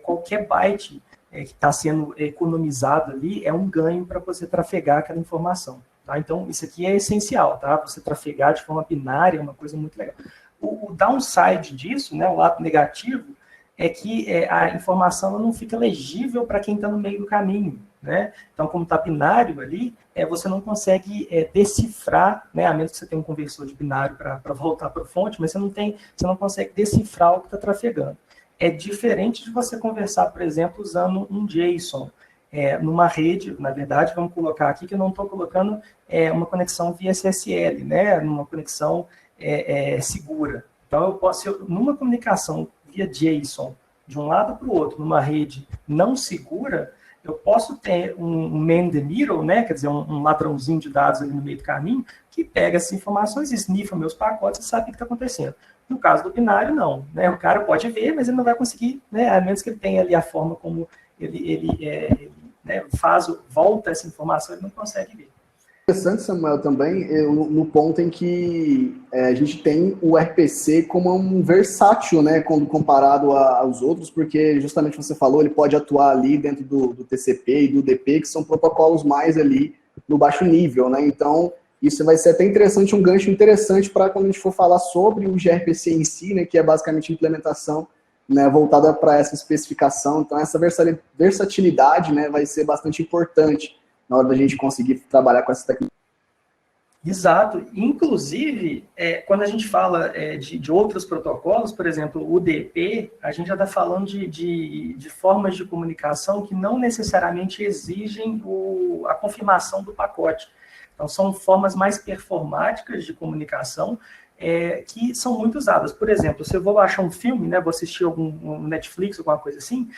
qualquer byte que está sendo economizado ali é um ganho para você trafegar aquela informação. Tá? Então, isso aqui é essencial, tá? Você trafegar de forma binária é uma coisa muito legal. O downside disso, né, o lado negativo, é que a informação não fica legível para quem está no meio do caminho, né? Então, como está binário ali, você não consegue decifrar, né, a menos que você tenha um conversor de binário para voltar para a fonte, mas você não consegue decifrar o que está trafegando. É diferente de você conversar, por exemplo, usando um JSON. Numa rede, na verdade, vamos colocar aqui que eu não estou colocando uma conexão via SSL, né, numa conexão segura. Então, eu posso, numa comunicação via JSON, de um lado para o outro, numa rede não segura, eu posso ter um man in the middle, né, quer dizer, um ladrãozinho de dados ali no meio do caminho, que pega essas informações, sniffa meus pacotes e sabe o que está acontecendo. No caso do binário, não. Né, o cara pode ver, mas ele não vai conseguir, né, a menos que ele tenha ali a forma como ele volta essa informação, ele não consegue ver. Interessante, Samuel, também, no ponto em que a gente tem o RPC como um versátil, né, quando comparado aos outros, porque justamente você falou, ele pode atuar ali dentro do TCP e do UDP, que são protocolos mais ali no baixo nível, né, então isso vai ser até interessante, um gancho interessante para quando a gente for falar sobre o gRPC em si, né, que é basicamente a implementação, né, voltada para essa especificação. Então, essa versatilidade, né, vai ser bastante importante na hora da gente conseguir trabalhar com essa tecnologia. Exato. Inclusive, quando a gente fala de outros protocolos, por exemplo, o UDP, a gente já está falando de formas de comunicação que não necessariamente exigem a confirmação do pacote. Então, são formas mais performáticas de comunicação, que são muito usadas. Por exemplo, se eu vou baixar um filme, né, vou assistir um Netflix, alguma coisa assim,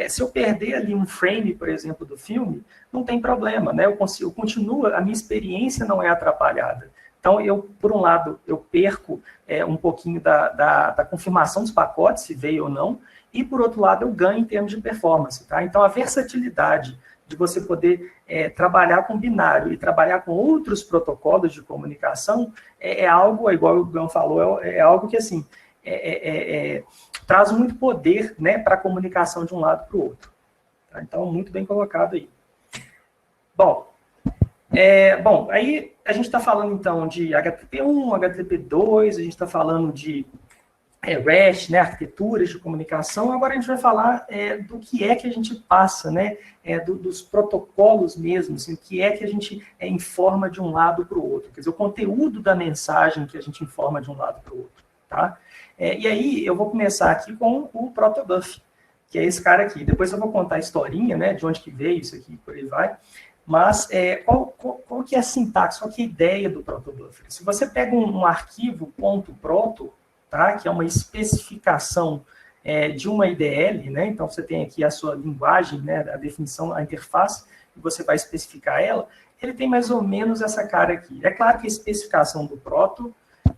se eu perder ali um frame, por exemplo, do filme, não tem problema, né? Eu continuo, a minha experiência não é atrapalhada. Então, por um lado, eu perco um pouquinho da confirmação dos pacotes, se veio ou não, e por outro lado, eu ganho em termos de performance. Tá? Então, a versatilidade de você poder trabalhar com binário e trabalhar com outros protocolos de comunicação é algo, igual o Gão falou, é algo que, assim, traz muito poder, né, para a comunicação de um lado para o outro. Tá? Então, muito bem colocado aí. Bom, aí a gente está falando, então, de HTTP1, HTTP2, a gente está falando de REST, né, arquiteturas de comunicação. Agora a gente vai falar do que é que a gente passa, né, dos protocolos mesmo, assim, o que é que a gente informa de um lado para o outro, quer dizer, o conteúdo da mensagem que a gente informa de um lado para o outro, tá? E aí eu vou começar aqui com o protobuf, que é esse cara aqui. Depois eu vou contar a historinha, né, de onde que veio isso aqui, por aí vai. Mas qual que é a sintaxe, qual que é a ideia do protobuf? Se você pega um arquivo .proto, tá? Que é uma especificação de uma IDL, né? Então, você tem aqui a sua linguagem, né? A definição, a interface, e você vai especificar ela. Ele tem mais ou menos essa cara aqui. É claro que a especificação do proto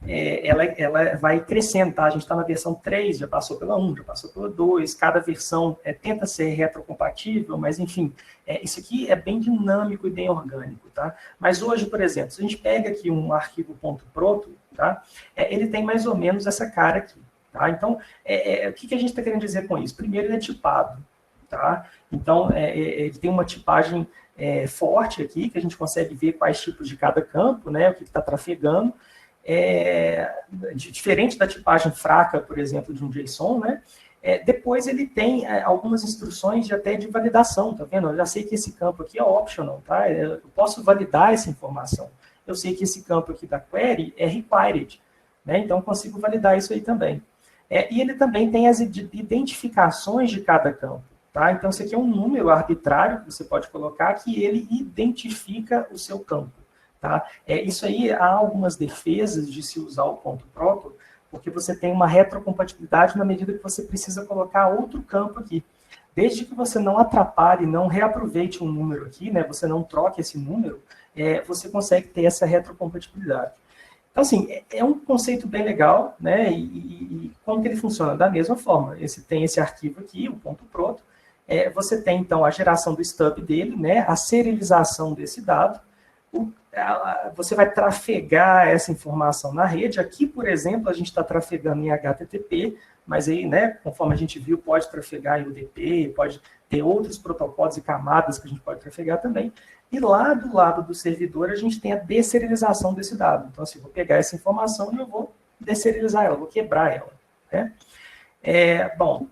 ela vai crescendo, tá? A gente está na versão 3, já passou pela 1, já passou pela 2, cada versão tenta ser retrocompatível, mas, enfim, isso aqui é bem dinâmico e bem orgânico, tá? Mas hoje, por exemplo, se a gente pega aqui um arquivo .proto, tá? Ele tem mais ou menos essa cara aqui, tá? Então, o que a gente está querendo dizer com isso? Primeiro, ele é tipado, tá? Então, ele tem uma tipagem forte aqui, que a gente consegue ver quais tipos de cada campo, né? O que está trafegando, diferente da tipagem fraca, por exemplo, de um JSON, né? Depois ele tem algumas instruções até de validação, tá vendo? Eu já sei que esse campo aqui é optional, tá? Eu posso validar essa informação. Eu sei que esse campo aqui da query é required, né? Então eu consigo validar isso aí também. E ele também tem as identificações de cada campo, tá? Então esse aqui é um número arbitrário que você pode colocar que ele identifica o seu campo. Tá? Isso aí, há algumas defesas de se usar o .proto, porque você tem uma retrocompatibilidade na medida que você precisa colocar outro campo aqui. Desde que você não atrapalhe, não reaproveite um número aqui, né, você não troque esse número, você consegue ter essa retrocompatibilidade. Então, assim, é um conceito bem legal, né, e como que ele funciona? Da mesma forma, tem esse arquivo aqui, o .proto, você tem, então, a geração do stub dele, né, a serialização desse dado, você vai trafegar essa informação na rede. Aqui, por exemplo, a gente está trafegando em HTTP, mas aí, né, conforme a gente viu, pode trafegar em UDP, pode ter outros protocolos e camadas que a gente pode trafegar também. E lá do lado do servidor, a gente tem a desserialização desse dado. Então, assim, eu vou pegar essa informação e eu vou desserializar ela, vou quebrar ela, né? Bom,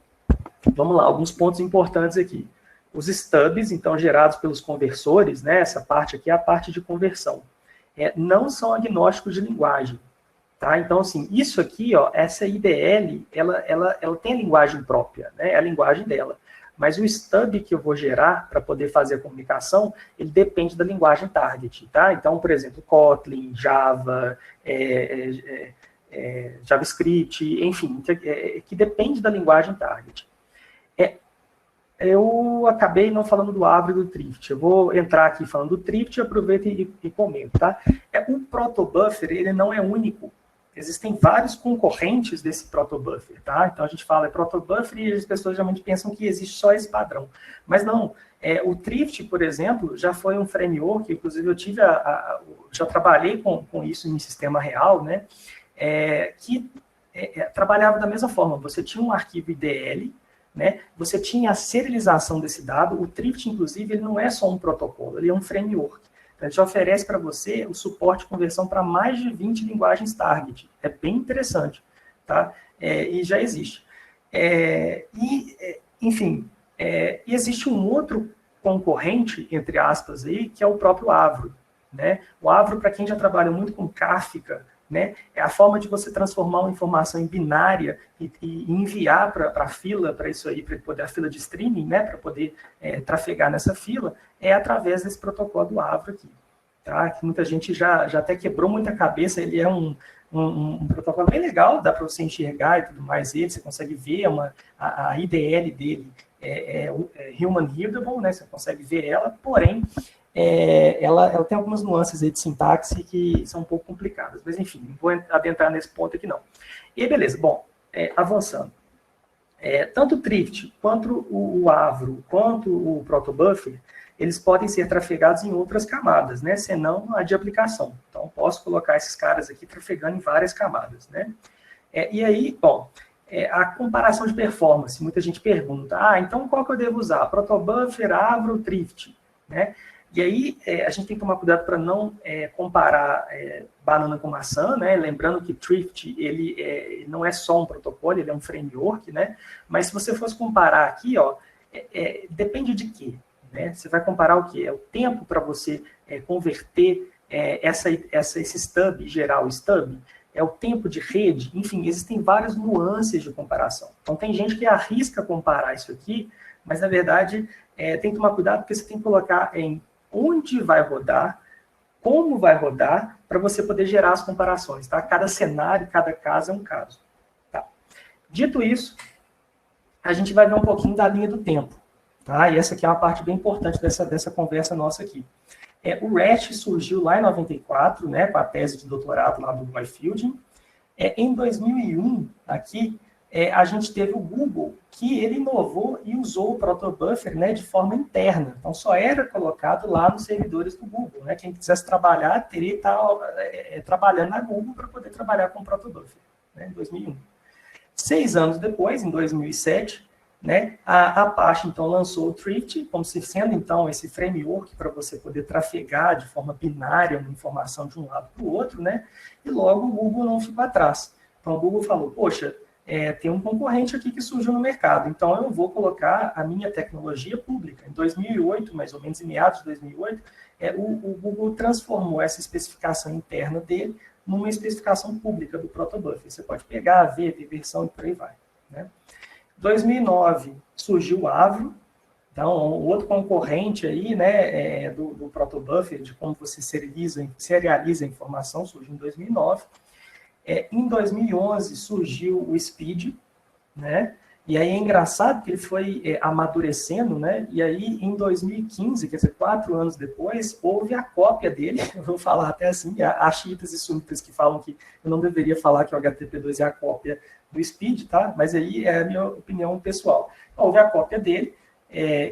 vamos lá, alguns pontos importantes aqui. Os stubs, então, gerados pelos conversores, né, essa parte aqui é a parte de conversão, não são agnósticos de linguagem, tá? Então, assim, isso aqui, ó, essa IDL, ela tem a linguagem própria, né, é a linguagem dela, mas o stub que eu vou gerar para poder fazer a comunicação, ele depende da linguagem target, tá? Então, por exemplo, Kotlin, Java, JavaScript, enfim, que depende da linguagem target. Eu acabei não falando do Avro e do Thrift. Eu vou entrar aqui falando do Thrift, aproveito e comento, tá? O protobuffer, ele não é único. Existem vários concorrentes desse protobuffer, tá? Então a gente fala protobuffer e as pessoas geralmente pensam que existe só esse padrão. Mas não. O Thrift, por exemplo, já foi um framework, inclusive eu tive já trabalhei com isso em sistema real, né? Que trabalhava da mesma forma. Você tinha um arquivo IDL, né? Você tinha a serialização desse dado. O Thrift, inclusive, ele não é só um protocolo, ele é um framework. Então, ele te oferece para você o suporte de conversão para mais de 20 linguagens target. É bem interessante, tá? E já existe. Enfim, existe um outro concorrente, entre aspas, aí, que é o próprio Avro, né? O Avro, para quem já trabalha muito com Kafka, né, é a forma de você transformar uma informação em binária e enviar para a fila, para isso aí, para poder a fila de streaming, né, para poder trafegar nessa fila, através desse protocolo do Avro aqui, tá? Que muita gente já até quebrou muita cabeça. Ele é um protocolo bem legal, dá para você enxergar e tudo mais, você consegue ver a IDL dele, human readable, né, você consegue ver ela, porém, ela tem algumas nuances aí de sintaxe que são um pouco complicadas, mas enfim, não vou adentrar nesse ponto aqui não. E beleza, bom, avançando. Tanto o Thrift, quanto o Avro, quanto o protobuffer, eles podem ser trafegados em outras camadas, né, senão a de aplicação. Então, posso colocar esses caras aqui trafegando em várias camadas, né. E aí, bom, a comparação de performance, muita gente pergunta, então qual que eu devo usar? Protobuffer, Avro, Thrift, né? E aí, a gente tem que tomar cuidado para não comparar banana com maçã, né? Lembrando que Thrift, ele não é só um protocolo, ele é um framework, né? Mas se você fosse comparar aqui, ó, depende de quê? Né? Você vai comparar o quê? É o tempo para você converter esse stub, gerar o stub, é o tempo de rede, enfim, existem várias nuances de comparação. Então, tem gente que arrisca comparar isso aqui, mas, na verdade, tem que tomar cuidado, porque você tem que colocar em onde vai rodar, como vai rodar, para você poder gerar as comparações, tá? Cada cenário, cada caso é um caso. Tá? Dito isso, a gente vai ver um pouquinho da linha do tempo, tá? E essa aqui é uma parte bem importante dessa conversa nossa aqui. O REST surgiu lá em 94, né, com a tese de doutorado lá do Roy Fielding, Em 2001, aqui, a gente teve o Google, que ele inovou e usou o protobuffer, né, de forma interna. Então, só era colocado lá nos servidores do Google. Né? Quem quisesse trabalhar, teria que estar trabalhando na Google para poder trabalhar com o protobuffer, né, em 2001. 6 anos depois, em 2007, né, a Apache, então, lançou o Thrift, como se sendo, então, esse framework para você poder trafegar de forma binária uma informação de um lado para o outro, né, e logo o Google não ficou atrás. Então, o Google falou, poxa, tem um concorrente aqui que surgiu no mercado, então eu vou colocar a minha tecnologia pública. Em 2008, mais ou menos em meados de 2008, o Google transformou essa especificação interna dele numa especificação pública do protobuffer. Você pode pegar, ver versão e por aí vai. Né? Em 2009, surgiu o Avro, então, outro concorrente aí, né, do protobuffer, de como você serializa a informação, surgiu em 2009. Em 2011 surgiu o Speed, né? E aí é engraçado que ele foi amadurecendo, né? E aí em 2015, quer dizer, 4 anos depois, houve a cópia dele. Eu vou falar até assim, há xiitas e sunitas que falam que eu não deveria falar que o HTTP2 é a cópia do Speed, tá? Mas aí é a minha opinião pessoal. Então, houve a cópia dele,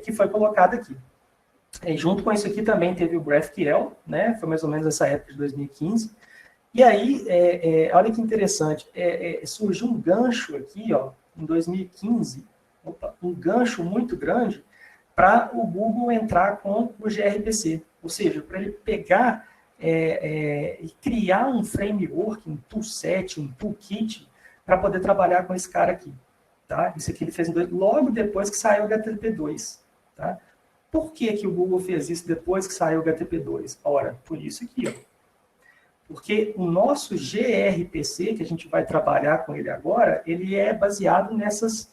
que foi colocada aqui. Junto com isso aqui também teve o GraphQL, né? Foi mais ou menos essa época de 2015. E aí, olha que interessante, surgiu um gancho aqui, ó, em 2015, um gancho muito grande para o Google entrar com o gRPC. Ou seja, para ele pegar e criar um framework, um toolset, um toolkit, para poder trabalhar com esse cara aqui. Tá? Isso aqui ele fez logo depois que saiu o HTTP2. Tá? Por que o Google fez isso depois que saiu o HTTP2? Ora, por isso aqui, ó. Porque o nosso gRPC, que a gente vai trabalhar com ele agora, ele é baseado nessas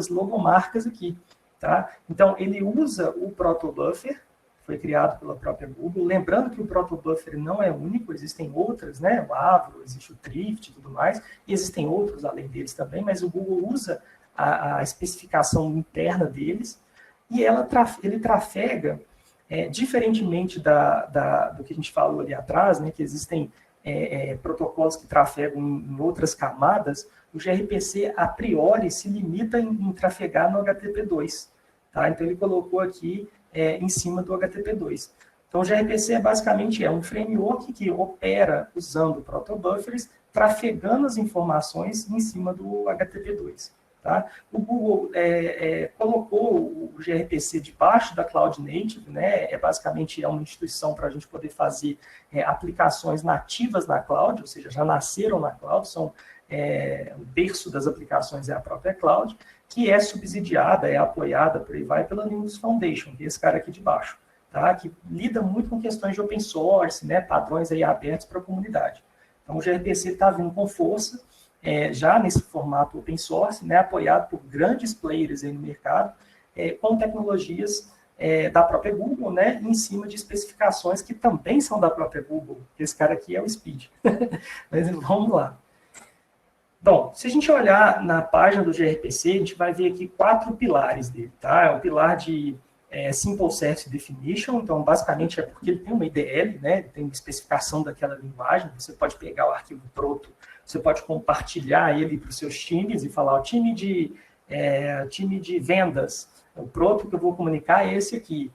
logomarcas aqui. Tá? Então, ele usa o protobuffer, foi criado pela própria Google. Lembrando que o protobuffer não é único, existem outras, né? O Avro, existe o Thrift e tudo mais, e existem outros além deles também, mas o Google usa a especificação interna deles, e ele trafega... diferentemente do que a gente falou ali atrás, né, que existem protocolos que trafegam em outras camadas, o gRPC, a priori, se limita em trafegar no HTTP2. Tá? Então, ele colocou aqui em cima do HTTP2. Então, o gRPC basicamente um framework que opera usando protobuffers, trafegando as informações em cima do HTTP2. Tá? O Google colocou o gRPC debaixo da Cloud Native, né? Basicamente uma instituição para a gente poder fazer aplicações nativas na cloud, ou seja, já nasceram na cloud, são o berço das aplicações é a própria cloud, que é subsidiada, é apoiada, por aí vai, pela Linux Foundation, que é esse cara aqui de baixo, tá? Que lida muito com questões de open source, né? Padrões aí abertos para a comunidade. Então, o gRPC está vindo com força, já nesse formato open source, né, apoiado por grandes players aí no mercado, com tecnologias da própria Google, né, em cima de especificações que também são da própria Google. Esse cara aqui é o Speed. Mas vamos lá. Bom, se a gente olhar na página do gRPC, a gente vai ver aqui 4 pilares dele. Tá? É o pilar de Simple Service Definition, então basicamente é porque ele tem uma IDL, né, ele tem uma especificação daquela linguagem, você pode pegar o arquivo proto, você pode compartilhar ele para os seus times e falar, o time de vendas, o proto que eu vou comunicar é esse aqui.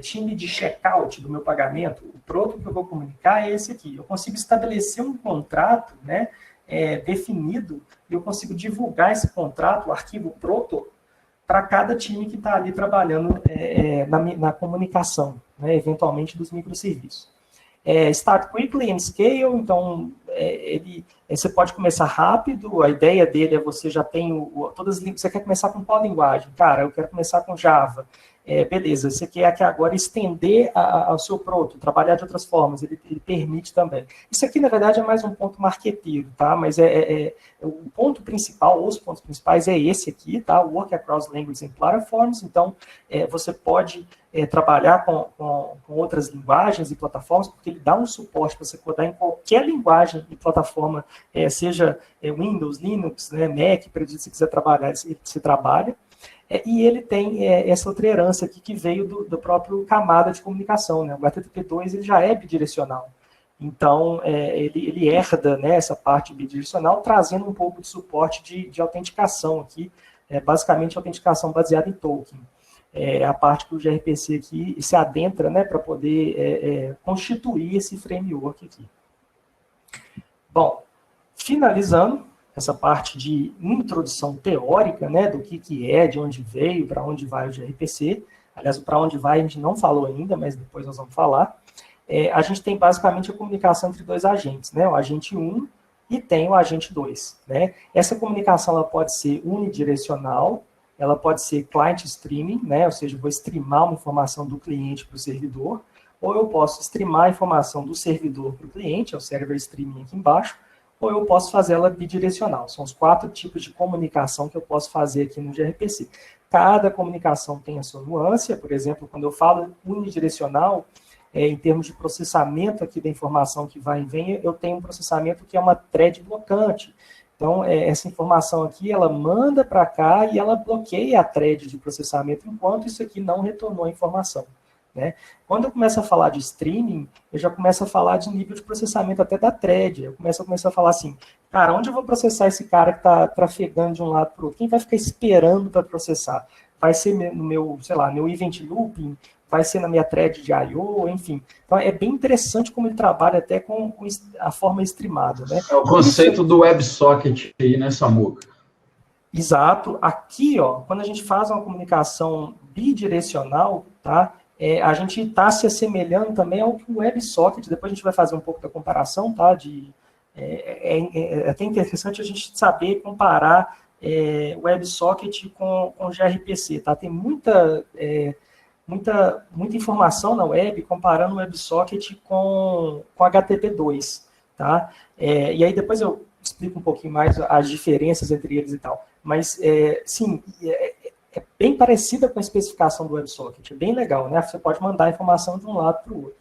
Time de checkout do meu pagamento, o proto que eu vou comunicar é esse aqui. Eu consigo estabelecer um contrato, né, definido, e eu consigo divulgar esse contrato, o arquivo proto, para cada time que está ali trabalhando na comunicação, né, eventualmente dos microserviços. Start quickly and scale, então você pode começar rápido, a ideia dele você já tem você quer começar com qual linguagem? Cara, eu quero começar com Java. Beleza, você quer que agora estender ao seu proto, trabalhar de outras formas, ele permite também. Isso aqui, na verdade, é mais um ponto marqueteiro, tá? Mas o ponto principal, os pontos principais é esse aqui, tá? Work across languages and platforms, então você pode trabalhar com outras linguagens e plataformas, porque ele dá um suporte para você codar em qualquer linguagem e plataforma, seja Windows, Linux, né, Mac, para se você quiser trabalhar, você trabalha. E ele tem essa outra herança aqui que veio do próprio camada de comunicação, né? O HTTP2 ele já é bidirecional. Então, ele herda, né, essa parte bidirecional, trazendo um pouco de suporte de autenticação aqui, basicamente autenticação baseada em token. A parte que o gRPC aqui se adentra, né, para poder constituir esse framework aqui. Bom, finalizando essa parte de introdução teórica, né, do que é, de onde veio, para onde vai o gRPC. Aliás, para onde vai a gente não falou ainda, mas depois nós vamos falar. A gente tem basicamente a comunicação entre dois agentes, né, o agente 1 e tem o agente 2. Né? Essa comunicação ela pode ser unidirecional, ela pode ser client streaming, né, ou seja, eu vou streamar uma informação do cliente para o servidor, ou eu posso streamar a informação do servidor para o cliente, é o server streaming aqui embaixo, ou eu posso fazer ela bidirecional. São os 4 tipos de comunicação que eu posso fazer aqui no gRPC. Cada comunicação tem a sua nuance. Por exemplo, quando eu falo unidirecional, em termos de processamento aqui da informação que vai e vem, eu tenho um processamento que é uma thread blocante. Então, essa informação aqui, ela manda para cá e ela bloqueia a thread de processamento, enquanto isso aqui não retornou a informação. Né? Quando eu começo a falar de streaming, eu já começo a falar de nível de processamento até da thread. Eu começo a falar assim, cara, onde eu vou processar esse cara que está trafegando de um lado para o outro? Quem vai ficar esperando para processar? Vai ser no meu, sei lá, meu event looping? Vai ser na minha thread de I/O? Enfim. Então, é bem interessante como ele trabalha até com a forma streamada. Né? É o conceito do WebSocket aí, né, Samuca? Exato. Aqui, ó, quando a gente faz uma comunicação bidirecional, tá? A gente está se assemelhando também ao que o WebSocket, depois a gente vai fazer um pouco da comparação, tá? É até interessante a gente saber comparar o WebSocket com o gRPC, tá? Tem muita informação na web comparando o WebSocket com HTTP2, tá? E aí depois eu explico um pouquinho mais as diferenças entre eles e tal. Mas, sim, é bem parecida com a especificação do WebSocket, é bem legal, né? Você pode mandar a informação de um lado para o outro.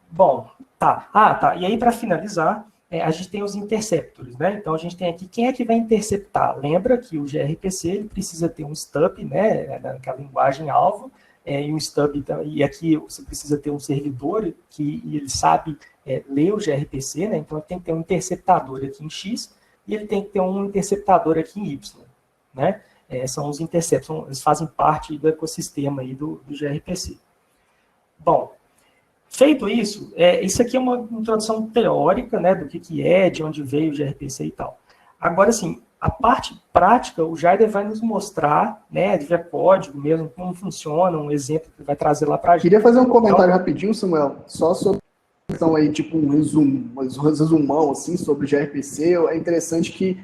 Bom, tá. Tá. E aí, para finalizar, a gente tem os interceptors, né? Então, a gente tem aqui, quem é que vai interceptar? Lembra que o gRPC, ele precisa ter um stub, né? Naquela linguagem-alvo, e um stub, e aqui você precisa ter um servidor que ele sabe ler o gRPC, né? Então, ele tem que ter um interceptador aqui em X, e ele tem que ter um interceptador aqui em Y, né? São os interceptors, eles fazem parte do ecossistema aí do gRPC. Bom, feito isso, isso aqui é uma introdução teórica, né, do que é, de onde veio o gRPC e tal. Agora, assim, a parte prática, o Jaider vai nos mostrar, né, via código mesmo, como funciona, um exemplo que vai trazer lá para a gente. Queria fazer um comentário rapidinho, Samuel, só sobre a questão aí, tipo um resumão, assim, sobre o gRPC. É interessante que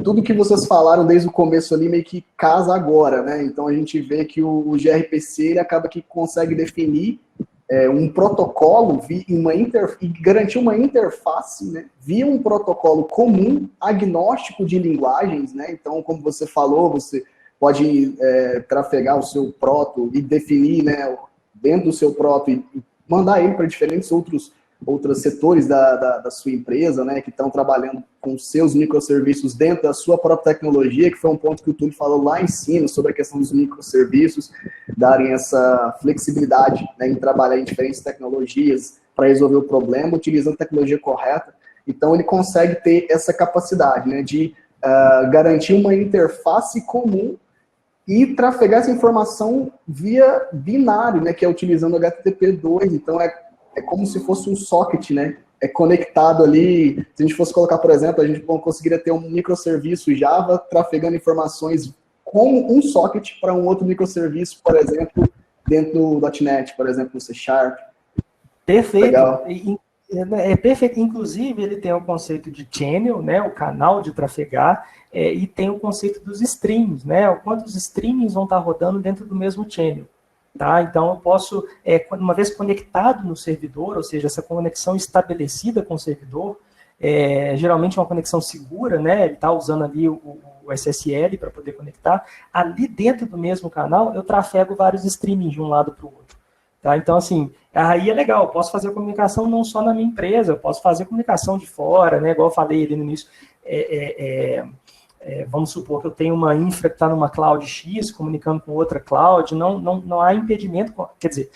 tudo que vocês falaram desde o começo ali meio que casa agora, né? Então a gente vê que o gRPC ele acaba que consegue definir um protocolo e garantir uma interface, né, via um protocolo comum, agnóstico de linguagens, né? Então, como você falou, você pode trafegar o seu proto e definir, né, dentro do seu proto e mandar ele para diferentes outros setores da sua empresa, né, que estão trabalhando com seus microserviços dentro da sua própria tecnologia, que foi um ponto que o Túlio falou lá em cima, sobre a questão dos microserviços, darem essa flexibilidade, né, em trabalhar em diferentes tecnologias para resolver o problema, utilizando a tecnologia correta. Então, ele consegue ter essa capacidade, né, de garantir uma interface comum e trafegar essa informação via binário, né, que é utilizando o HTTP2. Então, é como se fosse um socket, né? É conectado ali. Se a gente fosse colocar, por exemplo, a gente conseguiria ter um microserviço Java trafegando informações como um socket para um outro microserviço, por exemplo, dentro do .NET, por exemplo, no C#. Perfeito. Legal. É perfeito. Inclusive, ele tem o conceito de channel, né? O canal de trafegar, e tem o conceito dos streams, né? Quantos streamings vão estar rodando dentro do mesmo channel. Tá? Então, eu posso, uma vez conectado no servidor, ou seja, essa conexão estabelecida com o servidor, geralmente é uma conexão segura, né? Ele está usando ali o SSL para poder conectar. Ali dentro do mesmo canal, eu trafego vários streamings de um lado para o outro. Tá? Então, assim, aí é legal, eu posso fazer comunicação não só na minha empresa, eu posso fazer comunicação de fora, né? Igual eu falei ali no início, vamos supor que eu tenho uma infra que está numa cloud X, comunicando com outra cloud, não há impedimento, quer dizer,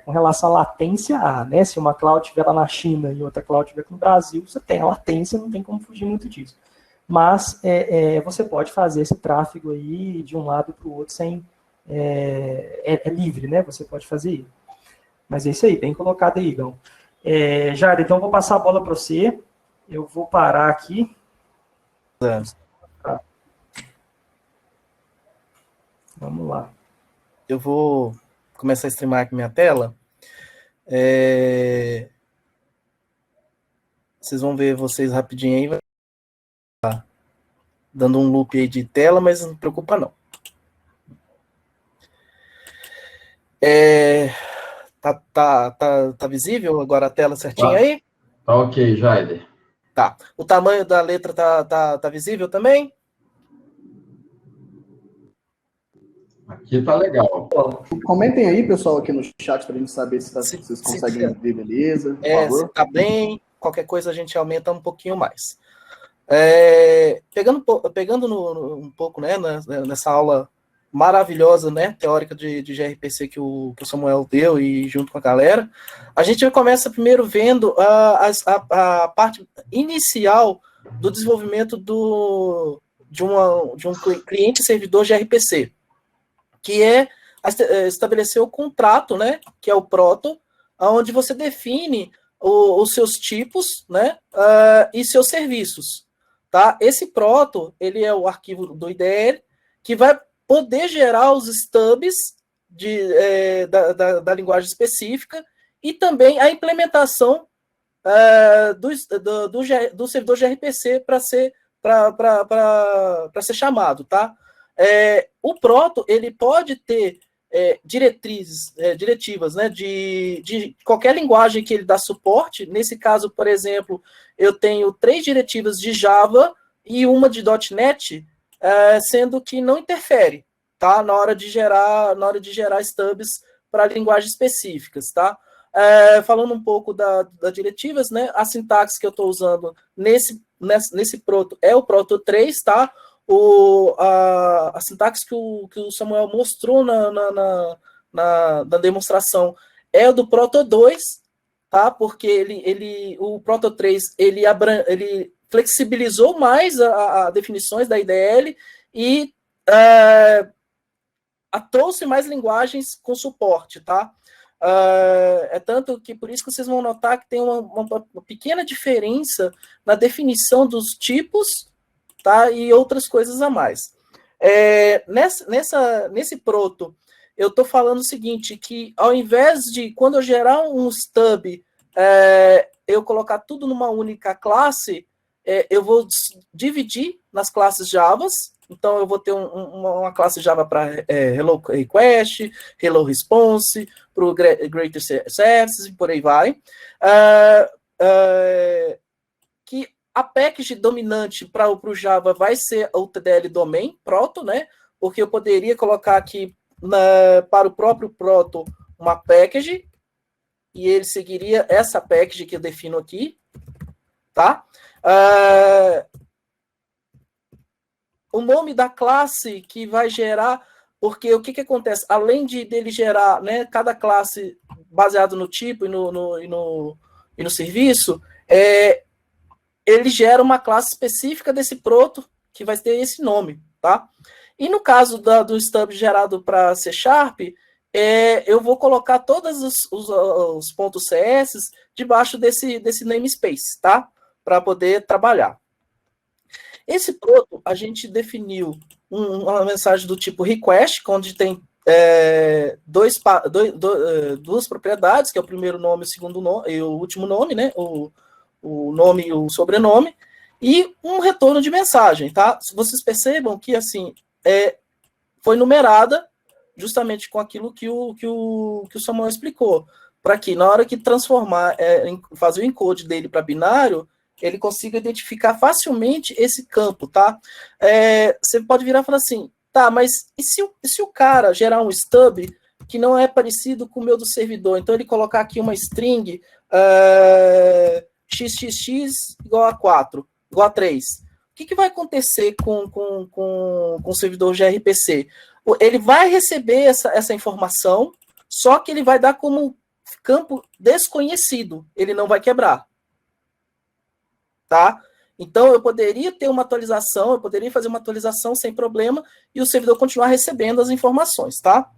com relação à latência, né? Se uma cloud estiver lá na China e outra cloud estiver aqui no Brasil, você tem a latência, não tem como fugir muito disso. Mas você pode fazer esse tráfego aí de um lado para o outro sem... É livre, né? Você pode fazer isso. Mas é isso aí, bem colocado aí, Igão. Jair, então eu vou passar a bola para você. Eu vou parar aqui. Vamos lá. Eu vou começar a streamar aqui minha tela. Vocês vão ver vocês rapidinho aí. Dando um loop aí de tela, mas não se preocupa não. Tá visível agora a tela certinha aí? Tá ok, Jaider. Tá. O tamanho da letra tá visível também? Aqui tá legal. Comentem aí, pessoal, aqui no chat para a gente saber se vocês conseguem ver, beleza? Por favor. Se tá bem, qualquer coisa a gente aumenta um pouquinho mais. Pegando um pouco, né, nessa aula maravilhosa, né, teórica de gRPC que o Samuel deu e junto com a galera, a gente começa primeiro vendo a parte inicial do desenvolvimento de um cliente-servidor gRPC, que é estabelecer o contrato, né, que é o proto, onde você define os seus tipos, né, e seus serviços. Tá? Esse proto, ele é o arquivo do IDL, que vai poder gerar os stubs da linguagem específica e também a implementação do servidor gRPC para ser chamado. Tá? O proto, ele pode ter diretivas, né, de qualquer linguagem que ele dá suporte. Nesse caso, por exemplo, eu tenho 3 diretivas de Java e uma de .NET, sendo que não interfere, tá, na hora de gerar stubs para linguagens específicas, tá? Falando um pouco das diretivas, né, a sintaxe que eu estou usando nesse proto é o proto 3, tá? A sintaxe que o Samuel mostrou na demonstração é do Proto 2, tá? Porque o Proto 3 ele flexibilizou mais as definições da IDL e trouxe mais linguagens com suporte, tá? Tanto que por isso que vocês vão notar que tem uma pequena diferença na definição dos tipos, tá? E outras coisas a mais. Nesse proto, eu estou falando o seguinte, que ao invés de, quando eu gerar um stub, eu colocar tudo numa única classe, eu vou dividir nas classes Javas. Então, eu vou ter uma classe Java para Hello Request, Hello Response, para o Greater Services, e por aí vai. Que a package dominante para o Java vai ser o TDL Domain, Proto, né? Porque eu poderia colocar aqui para o próprio Proto uma package, e ele seguiria essa package que eu defino aqui, tá? O nome da classe que vai gerar, porque o que acontece? Além dele gerar, né, cada classe baseado no tipo e no serviço, ele gera uma classe específica desse proto que vai ter esse nome, tá? E no caso do stub gerado para C#, eu vou colocar todos os pontos CS debaixo desse namespace, tá? Para poder trabalhar. Esse proto, a gente definiu uma mensagem do tipo request, onde tem duas propriedades, que é o primeiro nome, o segundo nome e o último nome, né? O nome e o sobrenome, e um retorno de mensagem, tá? Vocês percebam que, assim, foi numerada justamente com aquilo que o Samuel explicou, para que na hora que transformar, fazer o encode dele para binário, ele consiga identificar facilmente esse campo, tá? Você pode virar e falar assim, tá, mas e se o cara gerar um stub que não é parecido com o meu do servidor? Então, ele colocar aqui uma string xxx igual a 4, igual a 3. O que vai acontecer com o servidor gRPC? Ele vai receber essa informação, só que ele vai dar como campo desconhecido, ele não vai quebrar. Tá? Então, eu poderia ter uma atualização, eu poderia fazer uma atualização sem problema e o servidor continuar recebendo as informações, tá?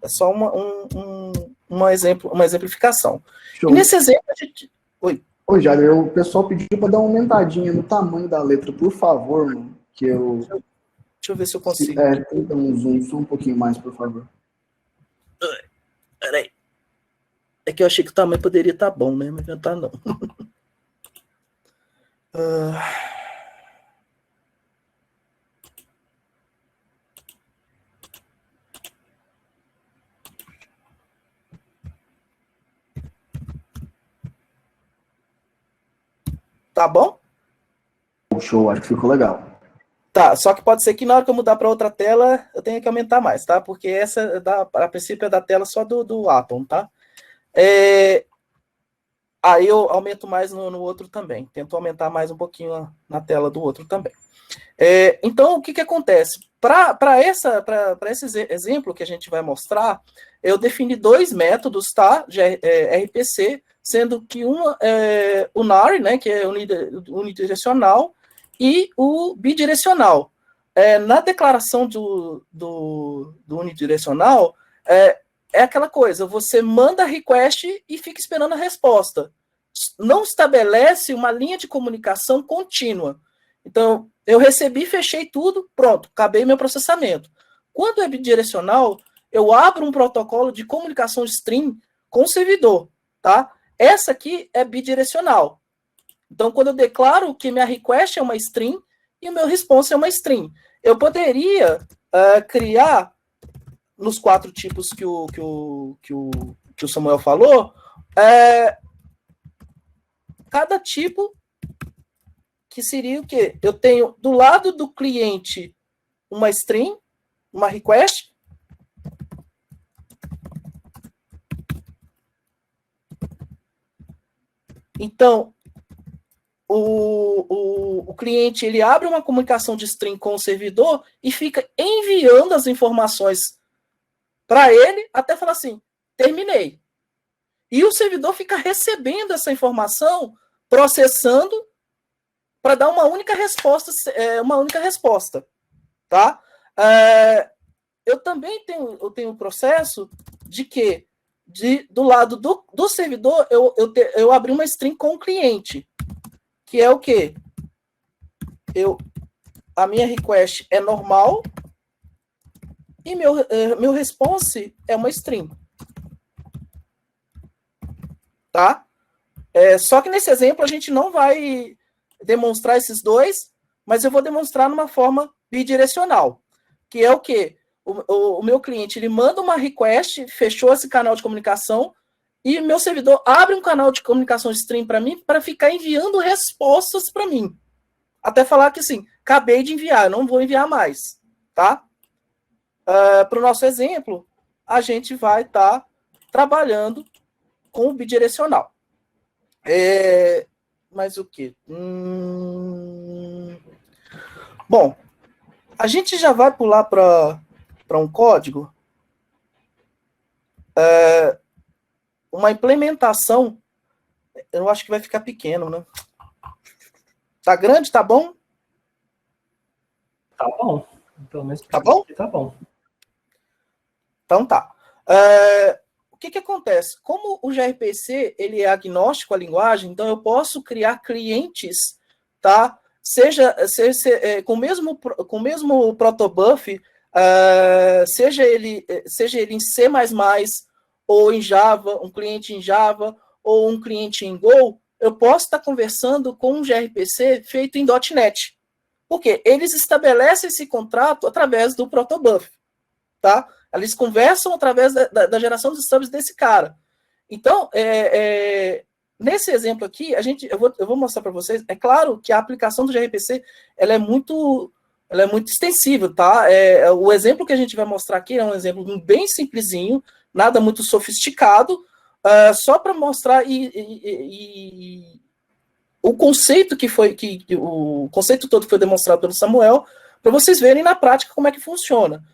É só uma exemplificação. Show. E nesse exemplo, a gente... Oi. Oi, Jader, o pessoal pediu para dar uma aumentadinha no tamanho da letra, por favor, mano, que eu... Deixa eu ver se eu consigo. Tenta um zoom só um pouquinho mais, por favor. Peraí. É que eu achei que o tamanho poderia estar bom, né? Mas não tá, não. Tá bom? Show, acho que ficou legal. Tá, só que pode ser que na hora que eu mudar para outra tela, eu tenha que aumentar mais, tá? Porque essa, a princípio, é da tela só do Atom, tá? Aí eu aumento mais no outro também. Tento aumentar mais um pouquinho na tela do outro também. Então, o que acontece? Para esse exemplo que a gente vai mostrar, eu defini 2 métodos, tá? De RPC, sendo que o NAR, né, que é unidirecional, e o bidirecional. Na declaração do unidirecional, é aquela coisa, você manda request e fica esperando a resposta. Não estabelece uma linha de comunicação contínua. Então, eu recebi, fechei tudo, pronto, acabei meu processamento. Quando é bidirecional, eu abro um protocolo de comunicação de stream com o servidor, tá? Essa aqui é bidirecional. Então, quando eu declaro que minha request é uma string e o meu response é uma string, eu poderia criar, nos 4 tipos que o Samuel falou, cada tipo que seria o quê? Eu tenho do lado do cliente uma string, uma request. Então, o cliente ele abre uma comunicação de string com o servidor e fica enviando as informações para ele até falar assim, terminei. E o servidor fica recebendo essa informação, processando para dar uma única resposta, tá? Eu também tenho um processo de que do lado do servidor eu abri uma string com o cliente, que é o quê? A minha request é normal e meu response é uma string. Tá? Só que nesse exemplo a gente não vai demonstrar esses dois, mas eu vou demonstrar numa forma bidirecional, que é o quê? O meu cliente ele manda uma request, fechou esse canal de comunicação, e meu servidor abre um canal de comunicação de stream para mim, para ficar enviando respostas para mim. Até falar que, assim, acabei de enviar, não vou enviar mais. Tá? Para o nosso exemplo, a gente vai estar trabalhando com o bidirecional. Mas o quê? Bom, a gente já vai pular para um código. Uma implementação, eu acho que vai ficar pequeno, né? Tá grande? Tá bom? Tá bom. Pelo menos tá bom? Tá bom. Então tá. O que acontece? Como o gRPC ele é agnóstico à linguagem, então eu posso criar clientes, tá? Seja com o mesmo protobuf, seja ele em C++ ou em Java, um cliente em Java ou um cliente em Go, eu posso estar conversando com um gRPC feito em .NET. Por quê? Eles estabelecem esse contrato através do protobuf, tá? Eles conversam através da geração dos stubs desse cara. Então, nesse exemplo aqui, eu vou mostrar para vocês. É claro que a aplicação do gRPC ela é muito extensível, tá? O exemplo que a gente vai mostrar aqui é um exemplo bem simplesinho, nada muito sofisticado, só para mostrar o conceito o conceito todo que foi demonstrado pelo Samuel, para vocês verem na prática como é que funciona.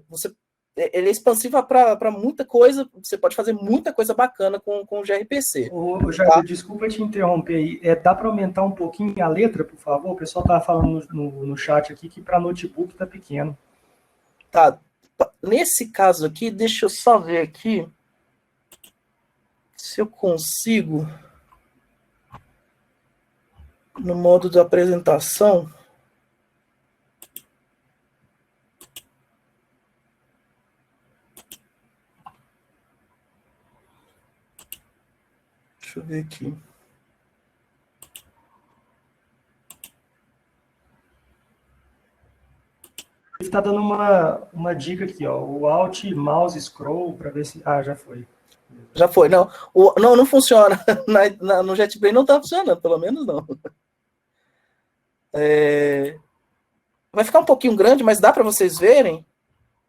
Você ele é expansivo para muita coisa, você pode fazer muita coisa bacana com o gRPC. Ô, Jair, desculpa te interromper aí. Dá para aumentar um pouquinho a letra, por favor? O pessoal estava falando no chat aqui que para notebook está pequeno. Tá. Nesse caso aqui, deixa eu só ver aqui se eu consigo, no modo de apresentação. Deixa eu ver aqui. Ele está dando uma dica aqui, ó. O Alt, Mouse, Scroll, para ver se... Ah, já foi. Já foi. Não, não funciona. No JetBrains não está funcionando, pelo menos não. Vai ficar um pouquinho grande, mas dá para vocês verem?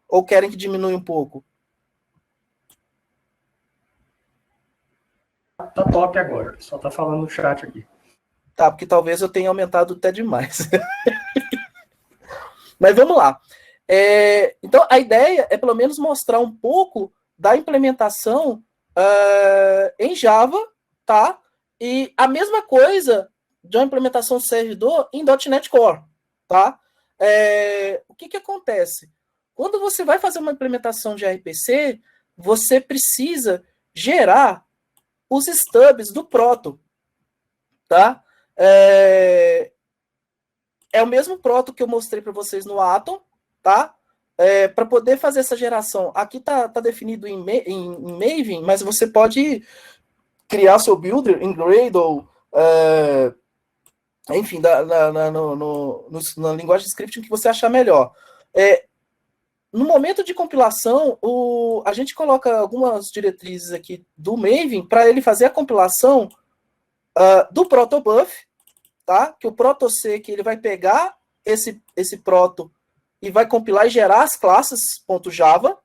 Ou querem que diminua um pouco? Tá top agora. Só tá falando no chat aqui. Tá, porque talvez eu tenha aumentado até demais. Mas vamos lá. Então, a ideia é pelo menos mostrar um pouco da implementação em Java, tá? E a mesma coisa de uma implementação servidor em .NET Core, tá? O que acontece? Quando você vai fazer uma implementação de RPC, você precisa gerar os stubs do Proto, tá? É o mesmo Proto que eu mostrei para vocês no Atom, tá? Para poder fazer essa geração. Aqui tá definido em Maven, mas você pode criar seu builder em Gradle, enfim, na linguagem de scripting que você achar melhor. No momento de compilação, a gente coloca algumas diretrizes aqui do Maven para ele fazer a compilação do protobuf, tá? Que o protoc que ele vai pegar esse proto e vai compilar e gerar as classes .java,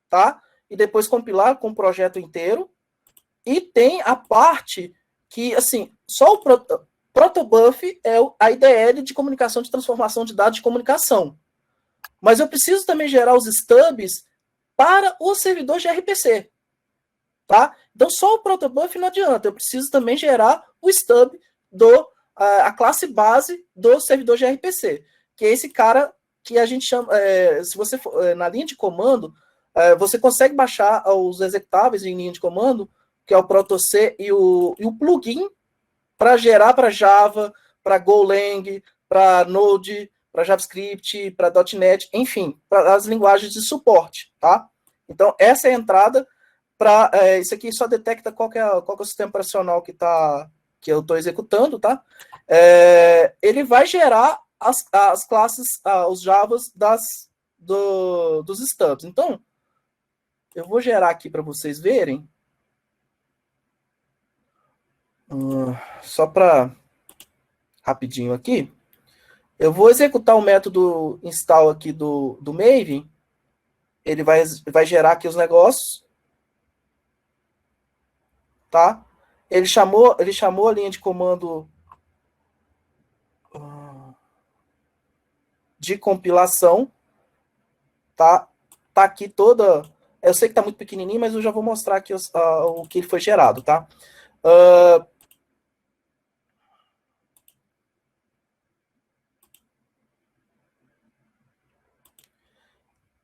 tá? E depois compilar com o projeto inteiro. E tem a parte que, assim, só o protobuf é a IDL de comunicação de transformação de dados de comunicação. Mas eu preciso também gerar os stubs para o servidor gRPC, tá? Então, só o protobuf não adianta. Eu preciso também gerar o stub a classe base do servidor gRPC, que é esse cara que a gente chama... se você for na linha de comando, você consegue baixar os executáveis em linha de comando, que é o protoc e o plugin para gerar para Java, para Golang, para Node, para JavaScript, para .NET, enfim, para as linguagens de suporte, tá? Então, essa é a entrada para... isso aqui só detecta qual que é o sistema operacional que eu estou executando, tá? Ele vai gerar as classes, os Javas dos stubs. Então, eu vou gerar aqui para vocês verem. Só para rapidinho aqui. Eu vou executar o método install aqui do Maven. Ele vai gerar aqui os negócios. Tá? Ele chamou a linha de comando de compilação. Tá? Tá aqui toda... Eu sei que tá muito pequenininho, mas eu já vou mostrar aqui o que foi gerado, tá?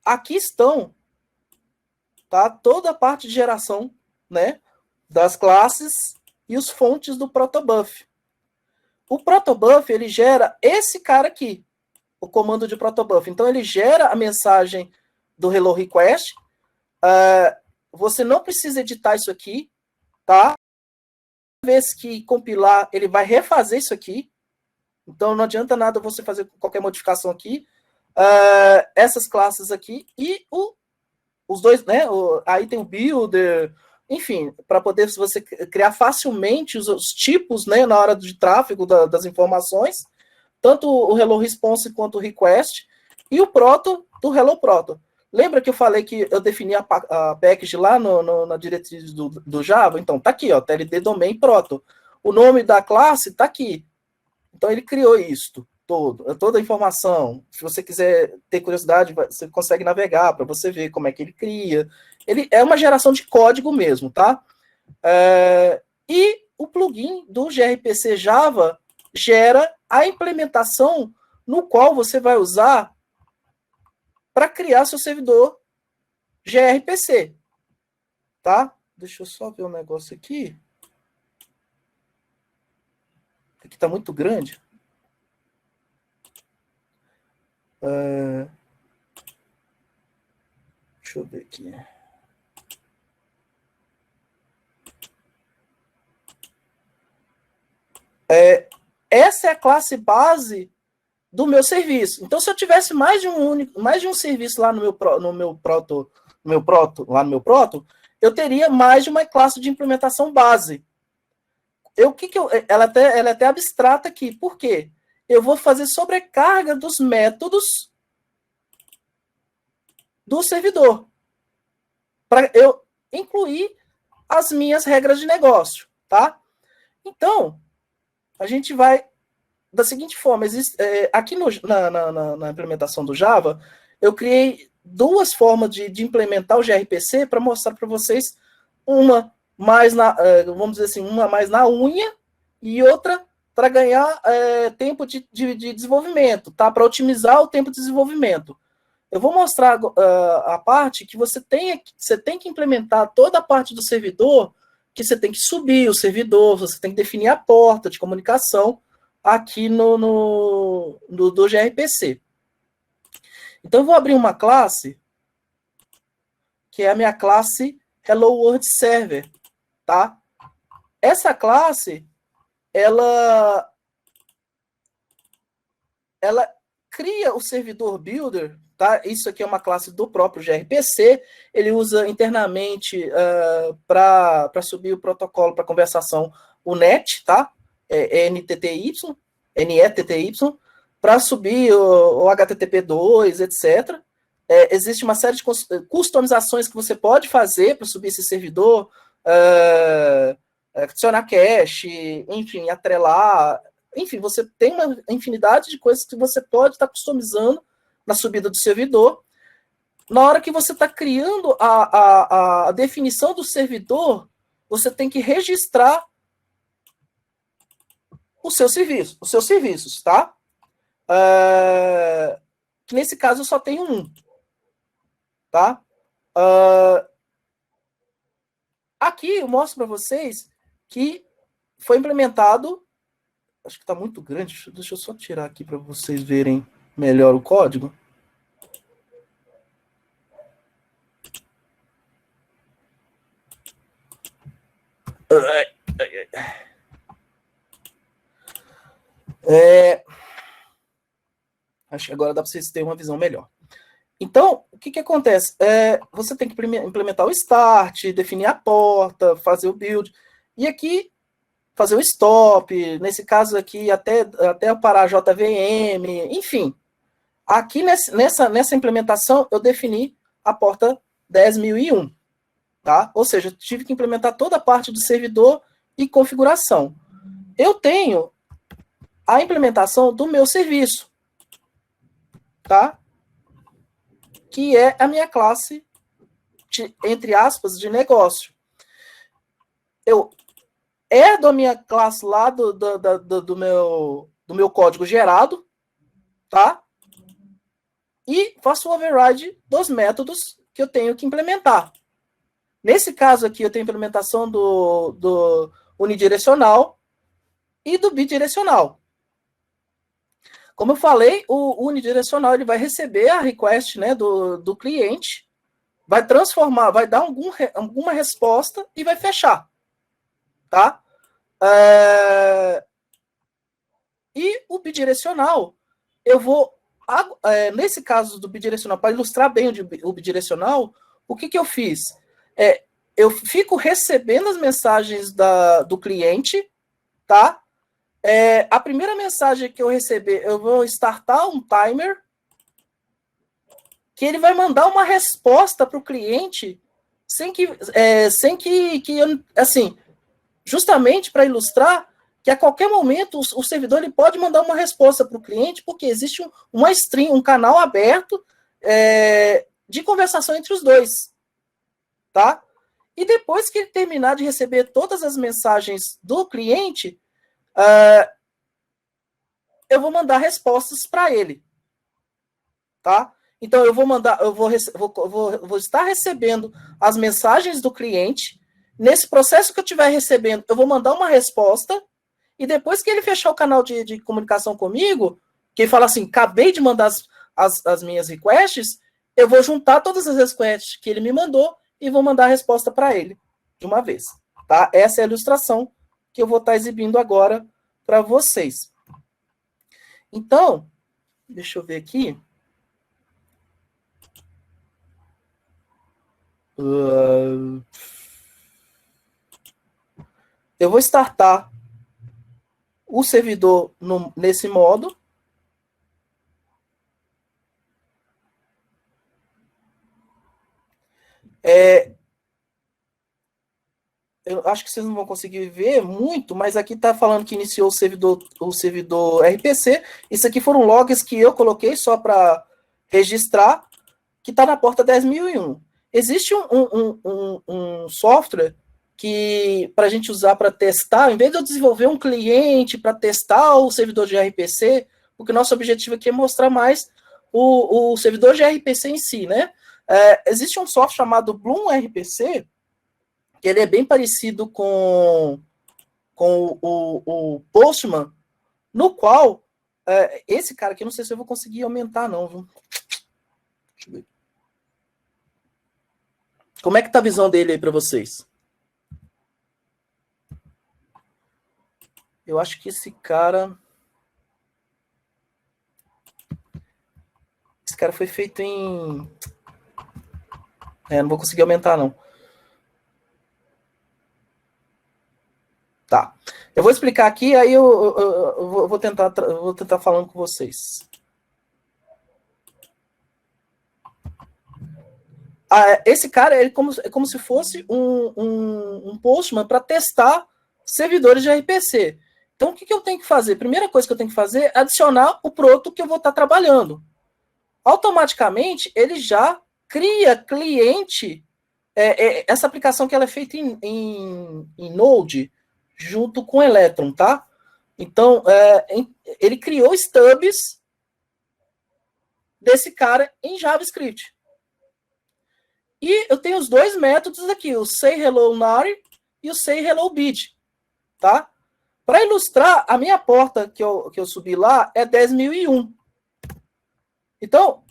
Aqui estão, tá, toda a parte de geração, né, das classes e os fontes do protobuf. O protobuf, ele gera esse cara aqui, o comando de protobuf. Então, ele gera a mensagem do hello request. Você não precisa editar isso aqui, tá? Cada vez que compilar, ele vai refazer isso aqui. Então, não adianta nada você fazer qualquer modificação aqui. Essas classes aqui e os dois, né? Aí tem o builder, enfim, para poder você criar facilmente os tipos, né, na hora de tráfego das informações, tanto o hello response quanto o request, e o proto do hello proto. Lembra que eu falei que eu defini a package lá na diretriz do Java? Então, tá aqui, ó, TLD domain proto. O nome da classe tá aqui. Então, ele criou isto, toda a informação. Se você quiser ter curiosidade, você consegue navegar para você ver como é que ele cria. Ele é uma geração de código mesmo, tá? E o plugin do gRPC Java gera a implementação no qual você vai usar para criar seu servidor gRPC, tá? Deixa eu só ver um negócio aqui. Aqui está muito grande. Deixa eu ver aqui. Essa é a classe base do meu serviço. Então, se eu tivesse mais de um serviço lá no meu proto, eu teria mais de uma classe de implementação base. Ela é até abstrata aqui. Por quê? Eu vou fazer sobrecarga dos métodos do servidor para eu incluir as minhas regras de negócio, tá? Então, a gente vai da seguinte forma. Aqui na implementação do Java, eu criei duas formas de implementar o gRPC para mostrar para vocês uma mais vamos dizer assim, uma mais na unha e outra para ganhar tempo de desenvolvimento, tá? Para otimizar o tempo de desenvolvimento. Eu vou mostrar a parte que você tem que implementar toda a parte do servidor, que você tem que subir o servidor, você tem que definir a porta de comunicação aqui do gRPC. Então, eu vou abrir uma classe, que é a minha classe Hello World Server, tá? Essa classe, ela cria o servidor builder, tá? Isso aqui é uma classe do próprio gRPC, ele usa internamente para subir o protocolo para conversação o NET, tá? NTTY, para subir o HTTP2, etc. Existe uma série de customizações que você pode fazer para subir esse servidor, adicionar cache, enfim, atrelar. Enfim, você tem uma infinidade de coisas que você pode estar customizando na subida do servidor. Na hora que você está criando a definição do servidor, você tem que registrar os seus serviços, tá? Que nesse caso eu só tenho um, tá? Aqui eu mostro para vocês que foi implementado. Acho que está muito grande. Deixa eu só tirar aqui para vocês verem melhor o código. Acho que agora dá para vocês terem uma visão melhor. Então, o que acontece? Você tem que implementar o start, definir a porta, fazer o build. E aqui, fazer o stop. Nesse caso aqui, até parar a JVM. Enfim, aqui nessa implementação, eu defini a porta 10.001. Tá? Ou seja, eu tive que implementar toda a parte do servidor e configuração. Eu tenho a implementação do meu serviço, tá? Que é a minha classe, entre aspas, de negócio. Eu herdo a minha classe lá do meu código gerado, tá? E faço o override dos métodos que eu tenho que implementar. Nesse caso aqui, eu tenho a implementação do unidirecional e do bidirecional. Como eu falei, o unidirecional ele vai receber a request, né, do cliente, vai transformar, vai dar alguma resposta e vai fechar. Tá? E o bidirecional, eu vou... nesse caso do bidirecional, para ilustrar bem o bidirecional, o que eu fiz? Eu fico recebendo as mensagens do cliente, tá? A primeira mensagem que eu receber, eu vou startar um timer, que ele vai mandar uma resposta para o cliente, sem que assim, justamente para ilustrar que a qualquer momento o servidor ele pode mandar uma resposta para o cliente, porque existe uma stream, um canal aberto de conversação entre os dois, tá? E depois que ele terminar de receber todas as mensagens do cliente, eu vou mandar respostas para ele, tá? Então eu vou estar recebendo as mensagens do cliente. Nesse processo que eu estiver recebendo, eu vou mandar uma resposta, e depois que ele fechar o canal de comunicação comigo, que ele fala assim, acabei de mandar as minhas requests, eu vou juntar todas as requests que ele me mandou e vou mandar a resposta para ele de uma vez, tá? Essa é a ilustração que eu vou estar exibindo agora para vocês. Então, deixa eu ver aqui. Eu vou startar o servidor nesse modo. Eu acho que vocês não vão conseguir ver muito, mas aqui está falando que iniciou o servidor RPC. Isso aqui foram logs que eu coloquei só para registrar, que está na porta 10.001. Existe um software que para a gente usar para testar, em vez de eu desenvolver um cliente para testar o servidor de RPC, porque nosso objetivo aqui é mostrar mais o servidor de RPC em si, né? Existe um software chamado Bloom RPC, que ele é bem parecido com o Postman, no qual esse cara aqui, não sei se eu vou conseguir aumentar não, viu? Deixa eu ver. Como é que tá a visão dele aí para vocês? Eu acho que esse cara foi feito em... não vou conseguir aumentar, não. Tá. Eu vou explicar aqui, aí eu vou tentar falando com vocês. Esse cara é como se fosse um Postman para testar servidores de RPC. Então, o que eu tenho que fazer? Primeira coisa que eu tenho que fazer é adicionar o proto que eu vou estar trabalhando. Automaticamente, ele já cria cliente, essa aplicação que ela é feita em Node, junto com Electron, tá? Então, ele criou stubs desse cara em JavaScript. E eu tenho os dois métodos aqui, o sayHelloNary e o sayHelloBid, tá? Para ilustrar, a minha porta que eu subi lá é 10.001. Então,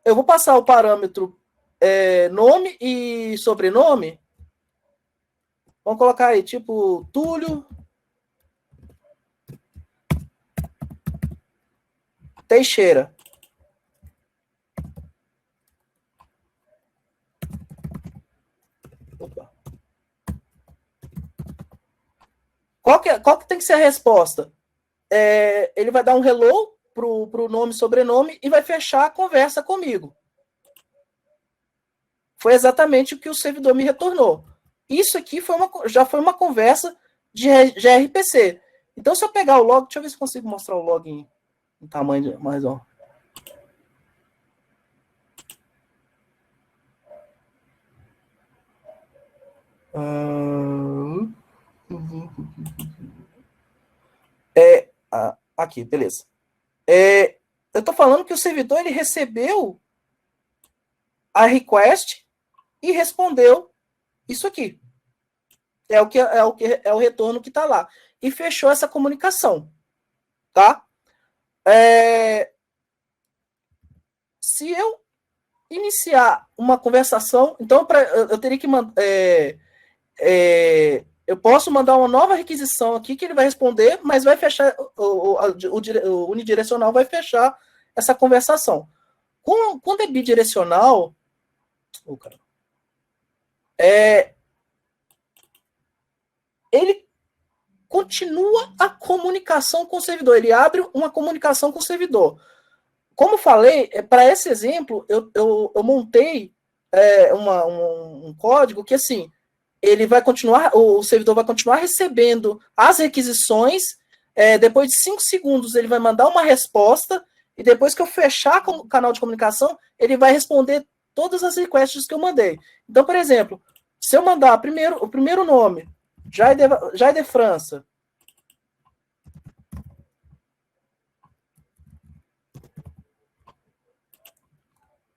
eu vou passar o parâmetro nome e sobrenome. Vamos colocar aí, tipo, Túlio Teixeira. Opa. Qual que tem que ser a resposta? Ele vai dar um hello pro nome e sobrenome e vai fechar a conversa comigo. Foi exatamente o que o servidor me retornou. Isso aqui já foi uma conversa de gRPC. Então, se eu pegar o log, deixa eu ver se eu consigo mostrar o log em tamanho mais, ó. Aqui, beleza. Eu estou falando que o servidor ele recebeu a request e respondeu isso aqui. É o retorno que está lá. E fechou essa comunicação. Tá? Se eu iniciar uma conversação, então eu teria que mandar. Eu posso mandar uma nova requisição aqui que ele vai responder, mas vai fechar, o unidirecional vai fechar essa conversação. Quando é bidirecional, ele continua a comunicação com o servidor, ele abre uma comunicação com o servidor. Como falei, para esse exemplo, eu montei um código que, assim, ele vai continuar, o servidor vai continuar recebendo as requisições. Depois de 5 segundos, ele vai mandar uma resposta, e depois que eu fechar o canal de comunicação, ele vai responder todas as requests que eu mandei. Então, por exemplo, se eu mandar o primeiro nome, Jaide França,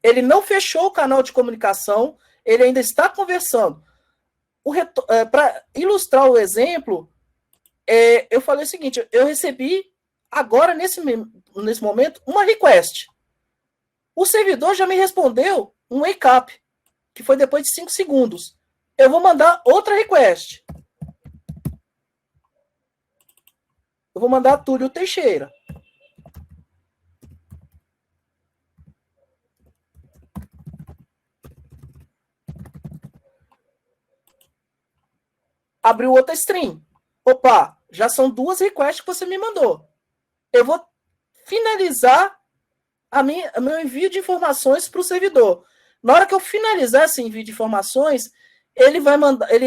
ele não fechou o canal de comunicação, ele ainda está conversando. Para ilustrar o exemplo, eu falei o seguinte, eu recebi agora, nesse momento, uma request. O servidor já me respondeu um wake up, que foi depois de 5 segundos. Eu vou mandar outra request. Eu vou mandar Túlio Teixeira. Abriu outra stream. Opa, já são 2 requests que você me mandou. Eu vou finalizar meu envio de informações para o servidor. Na hora que eu finalizar esse envio de informações, ele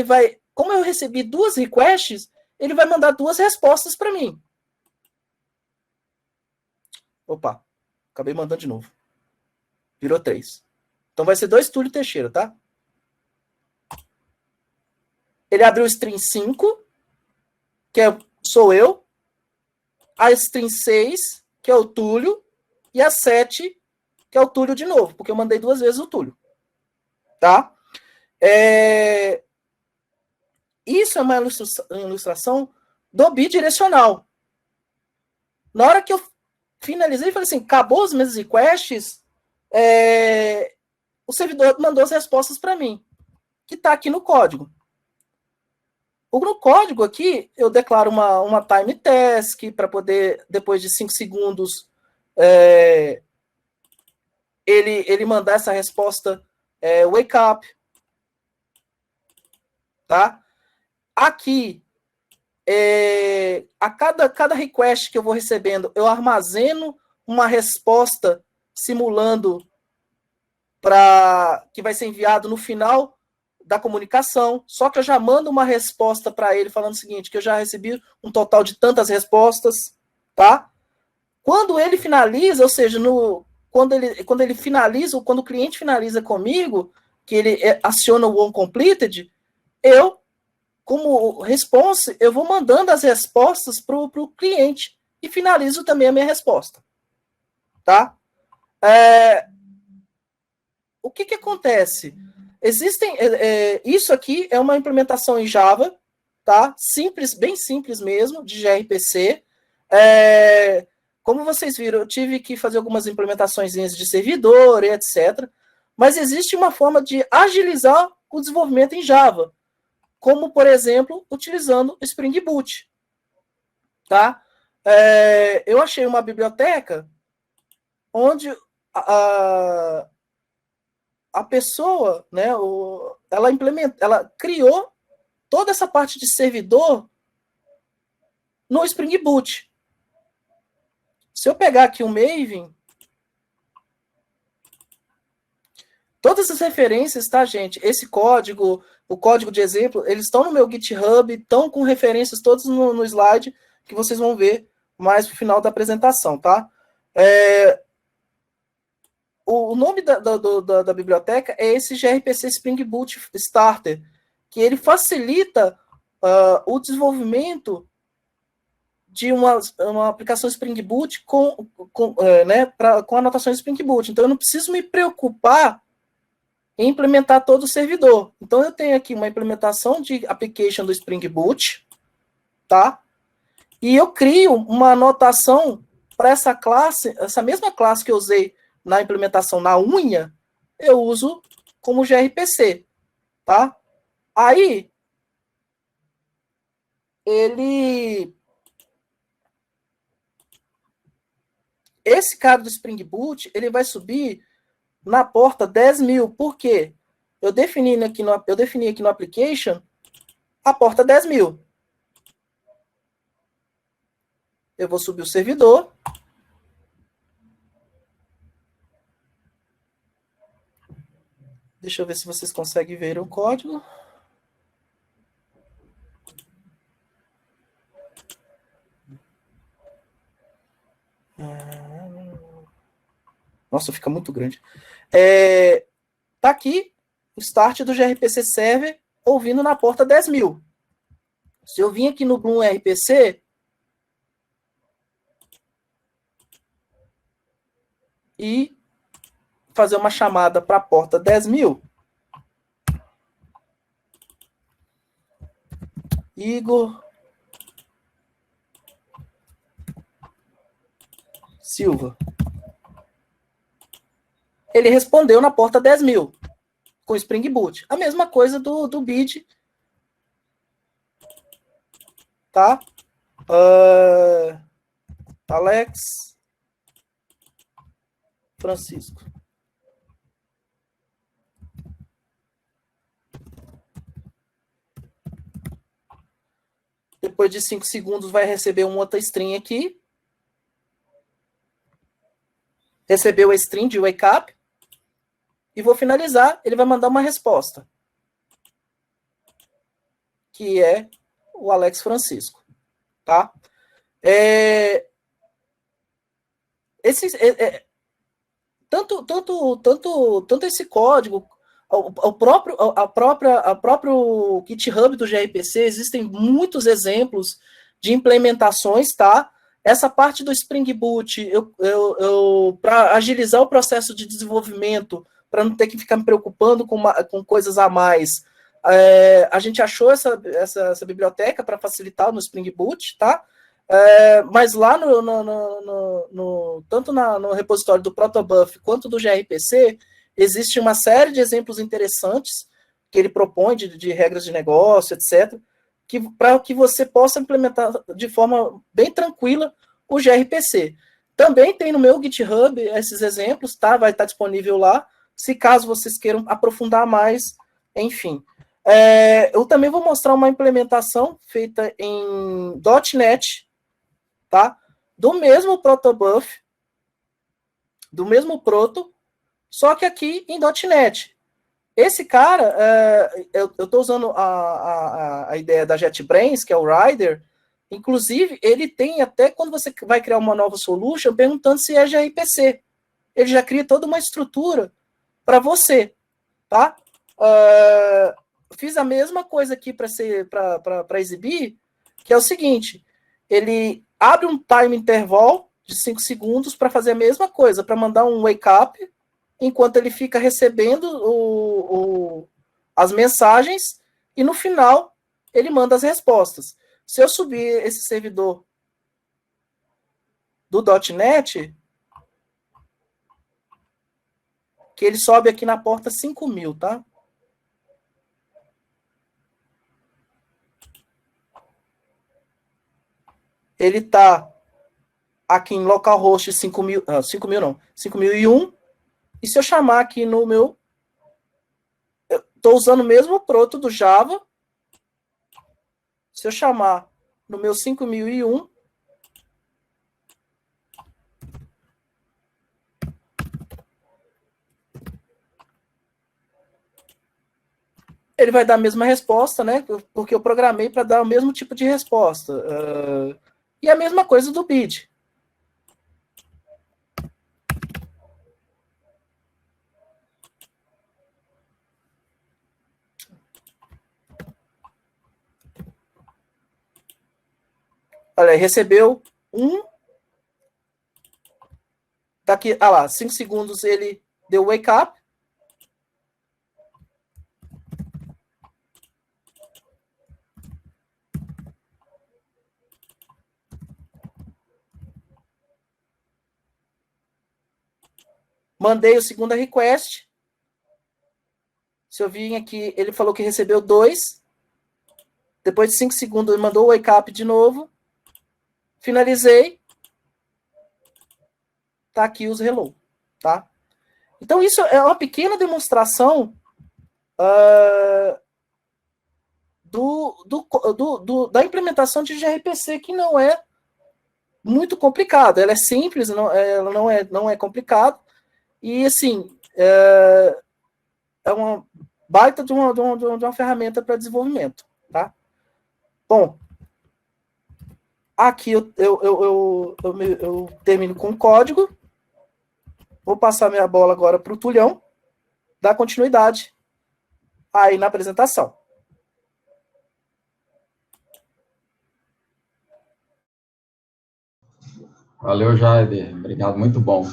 vai, como eu recebi 2 requests, ele vai mandar 2 respostas para mim. Opa, acabei mandando de novo. Virou 3. Então vai ser 2 Túlio Teixeira, tá? Ele abriu o stream 5, que sou eu. A stream 6, que é o Túlio. E a 7, que é o Túlio de novo, porque eu mandei 2 vezes o Túlio. Tá? Isso é uma ilustração do bidirecional. Na hora que eu finalizei, falei assim, acabou os meus requests, o servidor mandou as respostas para mim, que está aqui no código. No código aqui, eu declaro uma time task para poder, depois de 5 segundos, ele mandar essa resposta wake up. Tá? Aqui, a cada request que eu vou recebendo, eu armazeno uma resposta simulando que vai ser enviado no final da comunicação, só que eu já mando uma resposta para ele falando o seguinte, que eu já recebi um total de tantas respostas, tá? Quando ele finaliza, ou seja, quando ele finaliza, quando o cliente finaliza comigo, que ele aciona o onCompleted, eu, como response, eu vou mandando as respostas para o cliente e finalizo também a minha resposta, tá? O que acontece? Isso aqui é uma implementação em Java, tá? Simples, bem simples mesmo, de gRPC. Como vocês viram, eu tive que fazer algumas implementações de servidor e etc. Mas existe uma forma de agilizar o desenvolvimento em Java, como, por exemplo, utilizando o Spring Boot. Tá? Eu achei uma biblioteca onde a pessoa, né, ela criou toda essa parte de servidor no Spring Boot. Se eu pegar aqui o Maven, todas as referências, tá, gente? Esse código, o código de exemplo, eles estão no meu GitHub, estão com referências todas no slide, que vocês vão ver mais no final da apresentação, tá? O nome da biblioteca é esse gRPC Spring Boot Starter, que ele facilita o desenvolvimento de uma aplicação Spring Boot com anotações Spring Boot. Então, eu não preciso me preocupar em implementar todo o servidor. Então, eu tenho aqui uma implementação de application do Spring Boot, tá? E eu crio uma anotação para essa classe, essa mesma classe que eu usei na implementação na unha, eu uso como gRPC, tá? Aí, esse cara do Spring Boot, ele vai subir na porta 10.000. Por quê? Eu defini aqui no application a porta 10.000. Eu vou subir o servidor. Deixa eu ver se vocês conseguem ver o código. Nossa, fica muito grande. Tá aqui o start do gRPC Server ouvindo na porta 10.000. Se eu vim aqui no Bloom RPC e fazer uma chamada para a porta 10.000, Igor Silva. Ele respondeu na porta 10.000 com Spring Boot. A mesma coisa do BID. Tá? Alex Francisco. Depois de 5 segundos vai receber uma outra string aqui. Recebeu a string de wake up. E vou finalizar. Ele vai mandar uma resposta. Que é o Alex Francisco. Tá? Tanto esse código, o próprio GitHub do gRPC, existem muitos exemplos de implementações, tá? Essa parte do Spring Boot, para agilizar o processo de desenvolvimento, para não ter que ficar me preocupando com coisas a mais, a gente achou essa biblioteca para facilitar no Spring Boot, tá? Mas lá tanto no repositório do Protobuf quanto do gRPC, existe uma série de exemplos interessantes que ele propõe de regras de negócio, etc., para que você possa implementar de forma bem tranquila o gRPC. Também tem no meu GitHub esses exemplos, tá? Vai estar disponível lá, se caso vocês queiram aprofundar mais, enfim. Eu também vou mostrar uma implementação feita em .NET, tá? Do mesmo Protobuf, do mesmo proto, só que aqui em .NET. Esse cara, eu estou usando a ideia da JetBrains, que é o Rider. Inclusive, ele tem até quando você vai criar uma nova solution, perguntando se é gRPC. Ele já cria toda uma estrutura para você, tá? Fiz a mesma coisa aqui para exibir, que é o seguinte: ele abre um time interval de 5 segundos para fazer a mesma coisa, para mandar um wake up, enquanto ele fica recebendo as mensagens, e no final ele manda as respostas. Se eu subir esse servidor do .NET, que ele sobe aqui na porta 5.000, tá? Ele está aqui em localhost 5.000, 5.000 não, 5.001. E se eu chamar aqui no meu... Eu estou usando o mesmo proto do Java. Se eu chamar no meu 5.001, ele vai dar a mesma resposta, né? Porque eu programei para dar o mesmo tipo de resposta. E a mesma coisa do BID. Olha, recebeu um. Daqui, lá, 5 segundos ele deu wake up. Mandei o segunda request. Se eu vim aqui, ele falou que recebeu 2. Depois de 5 segundos, ele mandou o wake up de novo. Finalizei. Tá aqui os hello, tá? Então, isso é uma pequena demonstração da implementação de gRPC, que não é muito complicado. Ela é simples, ela não é complicada. E, assim, é uma baita de uma ferramenta para desenvolvimento, tá? Bom, aqui eu termino com o código. vou passar minha bola agora para o Tulhão, dar continuidade aí na apresentação. Valeu, Jaider. Obrigado, muito bom.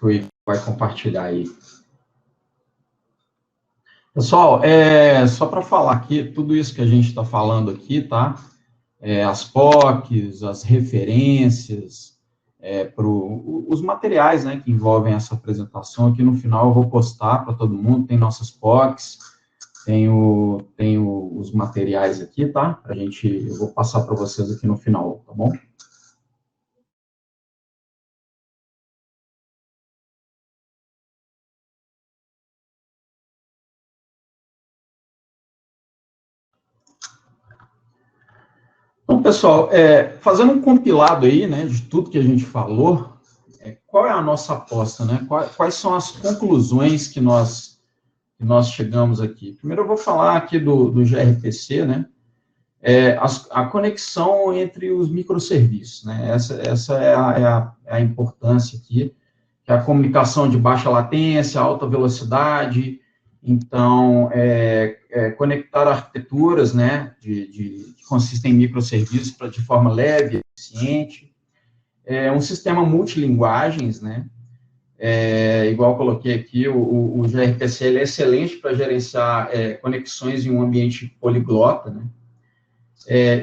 O Ivo vai compartilhar aí. Pessoal, só para falar aqui, tudo isso que a gente está falando aqui, tá? As POCs, as referências, os materiais, né, que envolvem essa apresentação. Aqui no final eu vou postar para todo mundo, tem nossas POCs, tem os materiais aqui, tá? Eu vou passar para vocês aqui no final, tá bom? Então, pessoal, fazendo um compilado aí, né, de tudo que a gente falou, qual é a nossa aposta, né? Quais são as conclusões que nós chegamos aqui? Primeiro eu vou falar aqui do gRPC, né? A conexão entre os microserviços, né? Essa é a importância aqui, que é a comunicação de baixa latência, alta velocidade. Então, conectar arquiteturas, né, que consistem em microserviços de forma leve, eficiente. Um sistema multilinguagens, né, igual eu coloquei aqui, o gRPC ele é excelente para gerenciar conexões em um ambiente poliglota, né.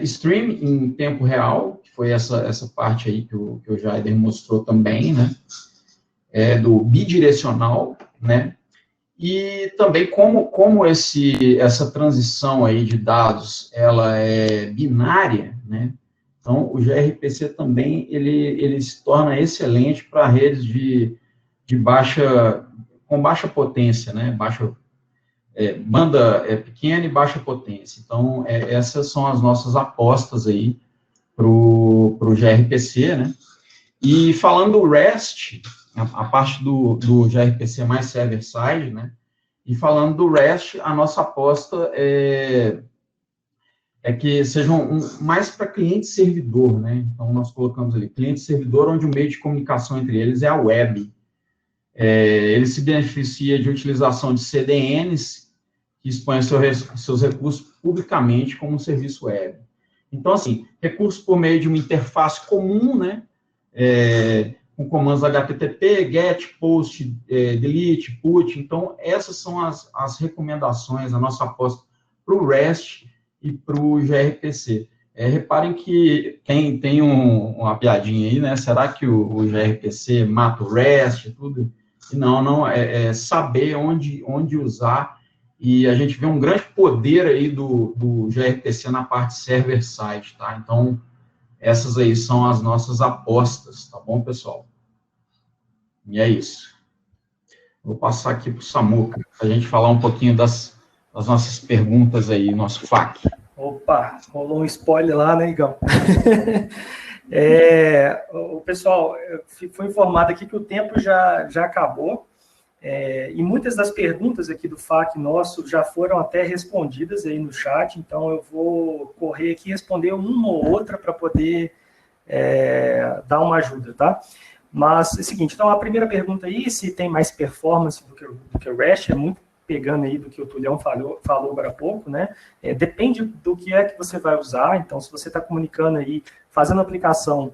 Stream em tempo real, que foi essa parte aí que o Jaider mostrou também, né, do bidirecional, né. E também como essa transição aí de dados, ela é binária, né? Então, o gRPC também, ele se torna excelente para redes com baixa potência, né? Banda pequena e baixa potência. Então, essas são as nossas apostas aí para o gRPC, né? E falando do REST, a parte do gRPC mais server-side, né? E falando do REST, a nossa aposta é que sejam mais para cliente-servidor, né? Então, nós colocamos ali cliente-servidor, onde o meio de comunicação entre eles é a web. Ele se beneficia de utilização de CDNs, que expõem seus recursos publicamente como um serviço web. Então, assim, recursos por meio de uma interface comum, né? Com comandos HTTP, GET, POST, DELETE, PUT. Então, essas são as recomendações, a nossa aposta para o REST e para o gRPC. Reparem que tem uma piadinha aí, né? Será que o gRPC mata o REST e tudo? E não, é saber onde usar, e a gente vê um grande poder aí do gRPC na parte server-side, tá? Então, essas aí são as nossas apostas, tá bom, pessoal? E é isso. Vou passar aqui para o Samuca, para a gente falar um pouquinho das nossas perguntas aí, nosso FAQ. Opa, rolou um spoiler lá, né, Igão? O pessoal, foi informado aqui que o tempo já acabou, e muitas das perguntas aqui do FAQ nosso já foram até respondidas aí no chat, então eu vou correr aqui e responder uma ou outra para poder dar uma ajuda, tá? Mas é o seguinte, então a primeira pergunta aí, se tem mais performance do que o REST, é muito pegando aí do que o Tulhão falou agora há pouco, né? Depende do que é que você vai usar, então se você está comunicando aí, fazendo aplicação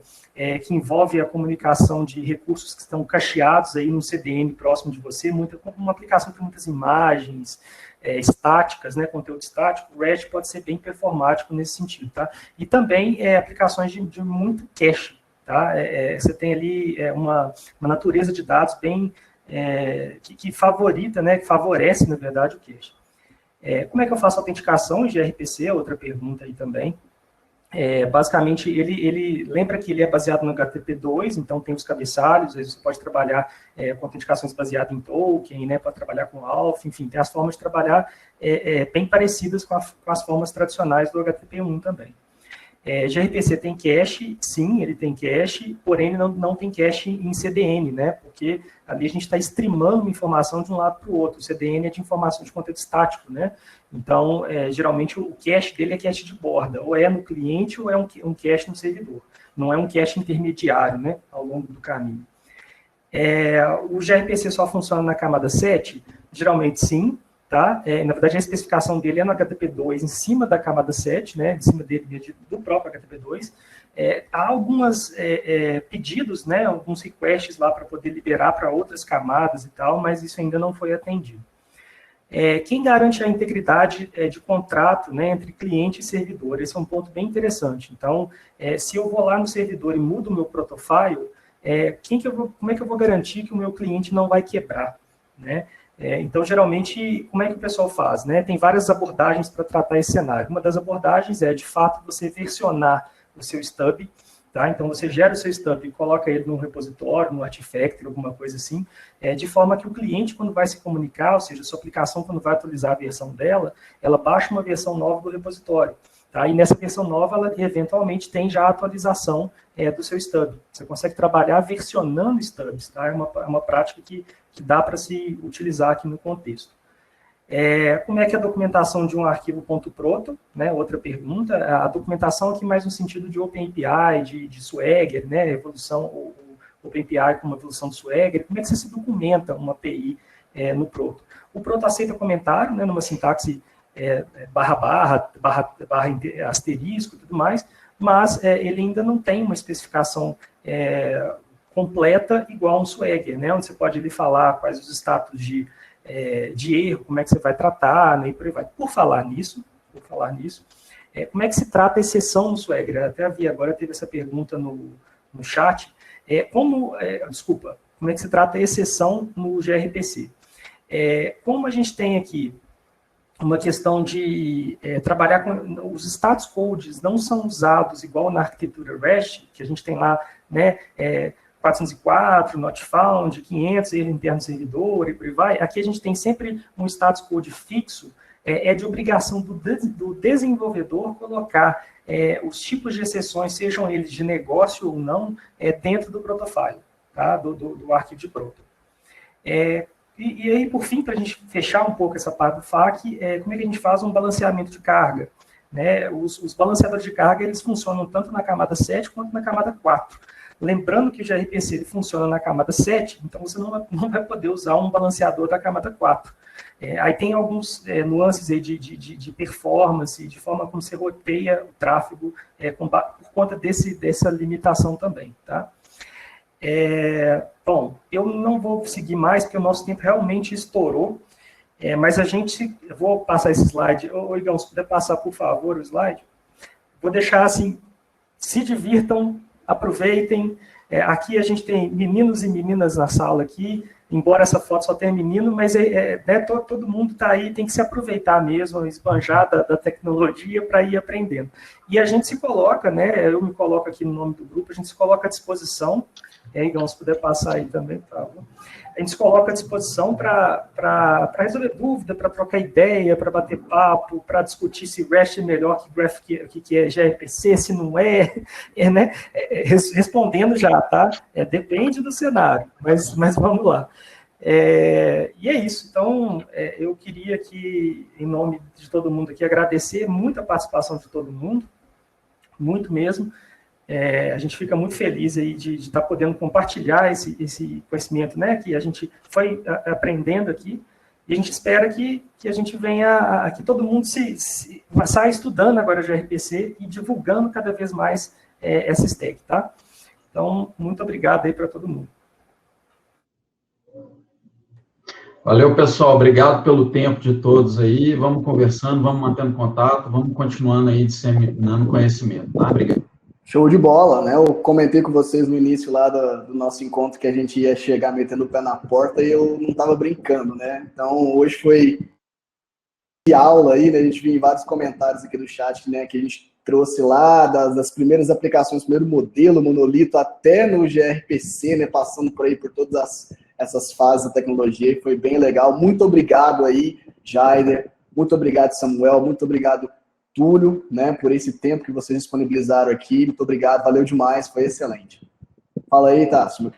que envolve a comunicação de recursos que estão cacheados aí no CDN próximo de você, uma aplicação com muitas imagens estáticas, né, conteúdo estático, o REST pode ser bem performático nesse sentido, tá? E também aplicações de muito cache, tá? Você tem ali uma natureza de dados bem que favorita, né, que favorece, na verdade, o cache. Como é que eu faço a autenticação de gRPC? Outra pergunta aí também. Basicamente, ele lembra que ele é baseado no HTTP2, então tem os cabeçalhos, às vezes você pode trabalhar com autenticações baseadas em token, né, para trabalhar com alpha, enfim, tem as formas de trabalhar bem parecidas com as formas tradicionais do HTTP1 também. gRPC tem cache, sim, ele tem cache, porém ele não tem cache em CDN, né? Porque ali a gente está streamando informação de um lado para o outro. O CDN é de informação de conteúdo estático, né? Então, geralmente o cache dele é cache de borda, ou é no cliente ou é um cache no servidor. Não é um cache intermediário, né? Ao longo do caminho. O gRPC só funciona na camada 7? Geralmente sim, tá? Na verdade, a especificação dele é no HTTP2, em cima da camada 7, né? Em cima dele, do próprio HTTP2. Há alguns pedidos, né? Alguns requests lá para poder liberar para outras camadas e tal, mas isso ainda não foi atendido. Quem garante a integridade de contrato, né, entre cliente e servidor? Esse é um ponto bem interessante. Então, se eu vou lá no servidor e mudo o meu protofile, como é que eu vou garantir que o meu cliente não vai quebrar, né? Então, geralmente, como é que o pessoal faz, né? Tem várias abordagens para tratar esse cenário. Uma das abordagens é, de fato, você versionar o seu stub, tá? Então, você gera o seu stub e coloca ele num repositório, no Artifactory, alguma coisa assim, de forma que o cliente, quando vai se comunicar, ou seja, a sua aplicação, quando vai atualizar a versão dela, ela baixa uma versão nova do repositório. Tá? E nessa versão nova, ela eventualmente tem já a atualização do seu stub. Você consegue trabalhar versionando stubs, tá? É uma prática que dá para se utilizar aqui no contexto. Como é que é a documentação de um arquivo .proto? Né? Outra pergunta. A documentação aqui mais no sentido de OpenAPI, de Swagger, né? Evolução, o OpenAPI com uma evolução do Swagger. Como é que você se documenta uma API no Proto? O Proto aceita comentário, né? Numa sintaxe barra asterisco e tudo mais, mas ele ainda não tem uma especificação completa igual a um Swagger, né, onde você pode ali falar quais os status de erro, como é que você vai tratar, né, e por aí vai. Por falar nisso, como é que se trata a exceção no Swagger? Até agora teve essa pergunta no chat. Como é que se trata a exceção no gRPC? Como a gente tem aqui uma questão de trabalhar com os status codes não são usados igual na arquitetura REST, que a gente tem lá, né, 404, not found, 500, erro interno do servidor e por aí vai. Aqui a gente tem sempre um status code fixo, de obrigação do desenvolvedor colocar os tipos de exceções, sejam eles de negócio ou não, dentro do protofile, tá? do arquivo de proto. E aí, por fim, para a gente fechar um pouco essa parte do FAQ, como é que a gente faz um balanceamento de carga? Né? Os balanceadores de carga, eles funcionam tanto na camada 7 quanto na camada 4. Lembrando que o gRPC ele funciona na camada 7, então você não vai poder usar um balanceador da camada 4. Aí tem alguns nuances aí de performance, de forma como você roteia o tráfego por conta dessa limitação também, tá? Bom, eu não vou seguir mais, porque o nosso tempo realmente estourou, mas eu vou passar esse slide. Ô, Igão, se puder passar, por favor, o slide. Vou deixar assim, se divirtam, aproveitem. Aqui a gente tem meninos e meninas na sala aqui, embora essa foto só tenha menino, mas todo mundo está aí, tem que se aproveitar mesmo, esbanjar da tecnologia para ir aprendendo. E a gente se coloca, né, eu me coloco aqui no nome do grupo, a gente se coloca à disposição, Igão, se puder passar aí também, por favor. A gente se coloca à disposição para resolver dúvida, para trocar ideia, para bater papo, para discutir se REST é melhor que é gRPC, se não né? Respondendo já, tá? Depende do cenário, mas vamos lá. E é isso. Então, eu queria aqui, em nome de todo mundo aqui, agradecer muito a participação de todo mundo, muito mesmo. A gente fica muito feliz aí de estar podendo compartilhar esse conhecimento, né, que a gente foi aprendendo aqui, e a gente espera que a gente venha, que todo mundo saia estudando agora gRPC e divulgando cada vez mais essa stack, tá? Então, muito obrigado aí para todo mundo. Valeu, pessoal. Obrigado pelo tempo de todos aí. Vamos conversando, vamos mantendo contato, vamos continuando aí disseminando conhecimento, tá? Obrigado. Show de bola, né? Eu comentei com vocês no início lá do nosso encontro que a gente ia chegar metendo o pé na porta e eu não estava brincando, né? Então, hoje foi aula aí, né? A gente viu em vários comentários aqui do chat, né? Que a gente trouxe lá das primeiras aplicações, primeiro modelo, monolito, até no gRPC, né? Passando por aí por todas essas fases da tecnologia, e foi bem legal. Muito obrigado aí, Jaider. Muito obrigado, Samuel. Muito obrigado, Túlio, né, por esse tempo que vocês disponibilizaram aqui. Muito obrigado, valeu demais, foi excelente. Fala aí, Tássio.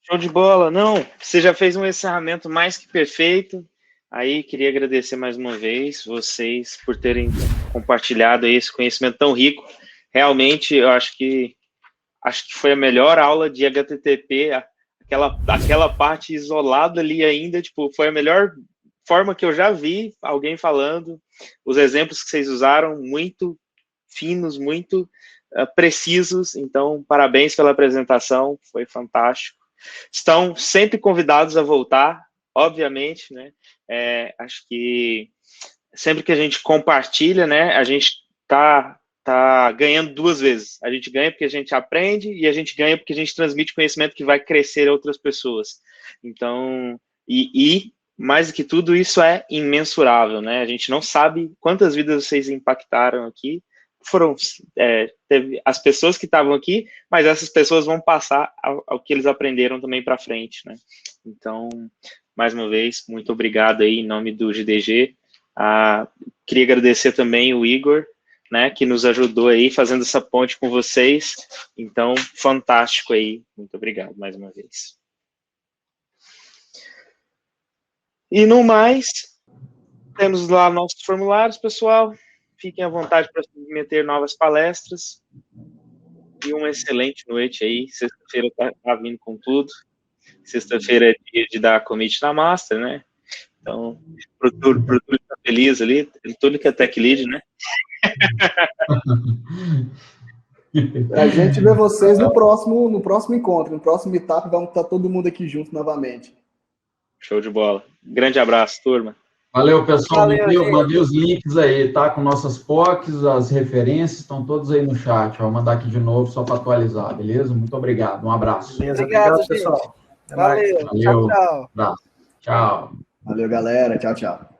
Show de bola. Não, você já fez um encerramento mais que perfeito. Aí, queria agradecer mais uma vez vocês por terem compartilhado esse conhecimento tão rico. Realmente, eu acho que foi a melhor aula de HTTP aquela parte isolada ali ainda, tipo, foi a melhor forma que eu já vi alguém falando. Os exemplos que vocês usaram, muito finos, muito precisos. Então, parabéns pela apresentação, foi fantástico. Estão sempre convidados a voltar, obviamente, né? Acho que sempre que a gente compartilha, né, a gente tá ganhando duas vezes. A gente ganha porque a gente aprende e a gente ganha porque a gente transmite conhecimento que vai crescer a outras pessoas. Então, mais do que tudo, isso é imensurável, né? A gente não sabe quantas vidas vocês impactaram aqui. Foram teve as pessoas que estavam aqui, mas essas pessoas vão passar ao que eles aprenderam também para frente, né? Então, mais uma vez, muito obrigado aí em nome do GDG. Queria agradecer também o Igor, né, que nos ajudou aí fazendo essa ponte com vocês. Então, fantástico aí. Muito obrigado mais uma vez. E no mais, temos lá nossos formulários, pessoal. Fiquem à vontade para submeter novas palestras. E uma excelente noite aí. Sexta-feira tá vindo com tudo. Sexta-feira é dia de dar commit na master, né? Então, pro Túlio tá feliz ali. Túlio que é tech lead, né? A gente vê vocês no próximo encontro, no próximo meetup, vamos estar todo mundo aqui junto novamente. Show de bola. Grande abraço, turma. Valeu, pessoal. Valeu, Mandei os links aí, tá? Com nossas POCs, as referências, estão todos aí no chat. Vou mandar aqui de novo só para atualizar, beleza? Muito obrigado. Um abraço. Beleza, Obrigado, pessoal. Valeu. Valeu. Tchau. Abraço. Tchau. Valeu, galera. Tchau, tchau.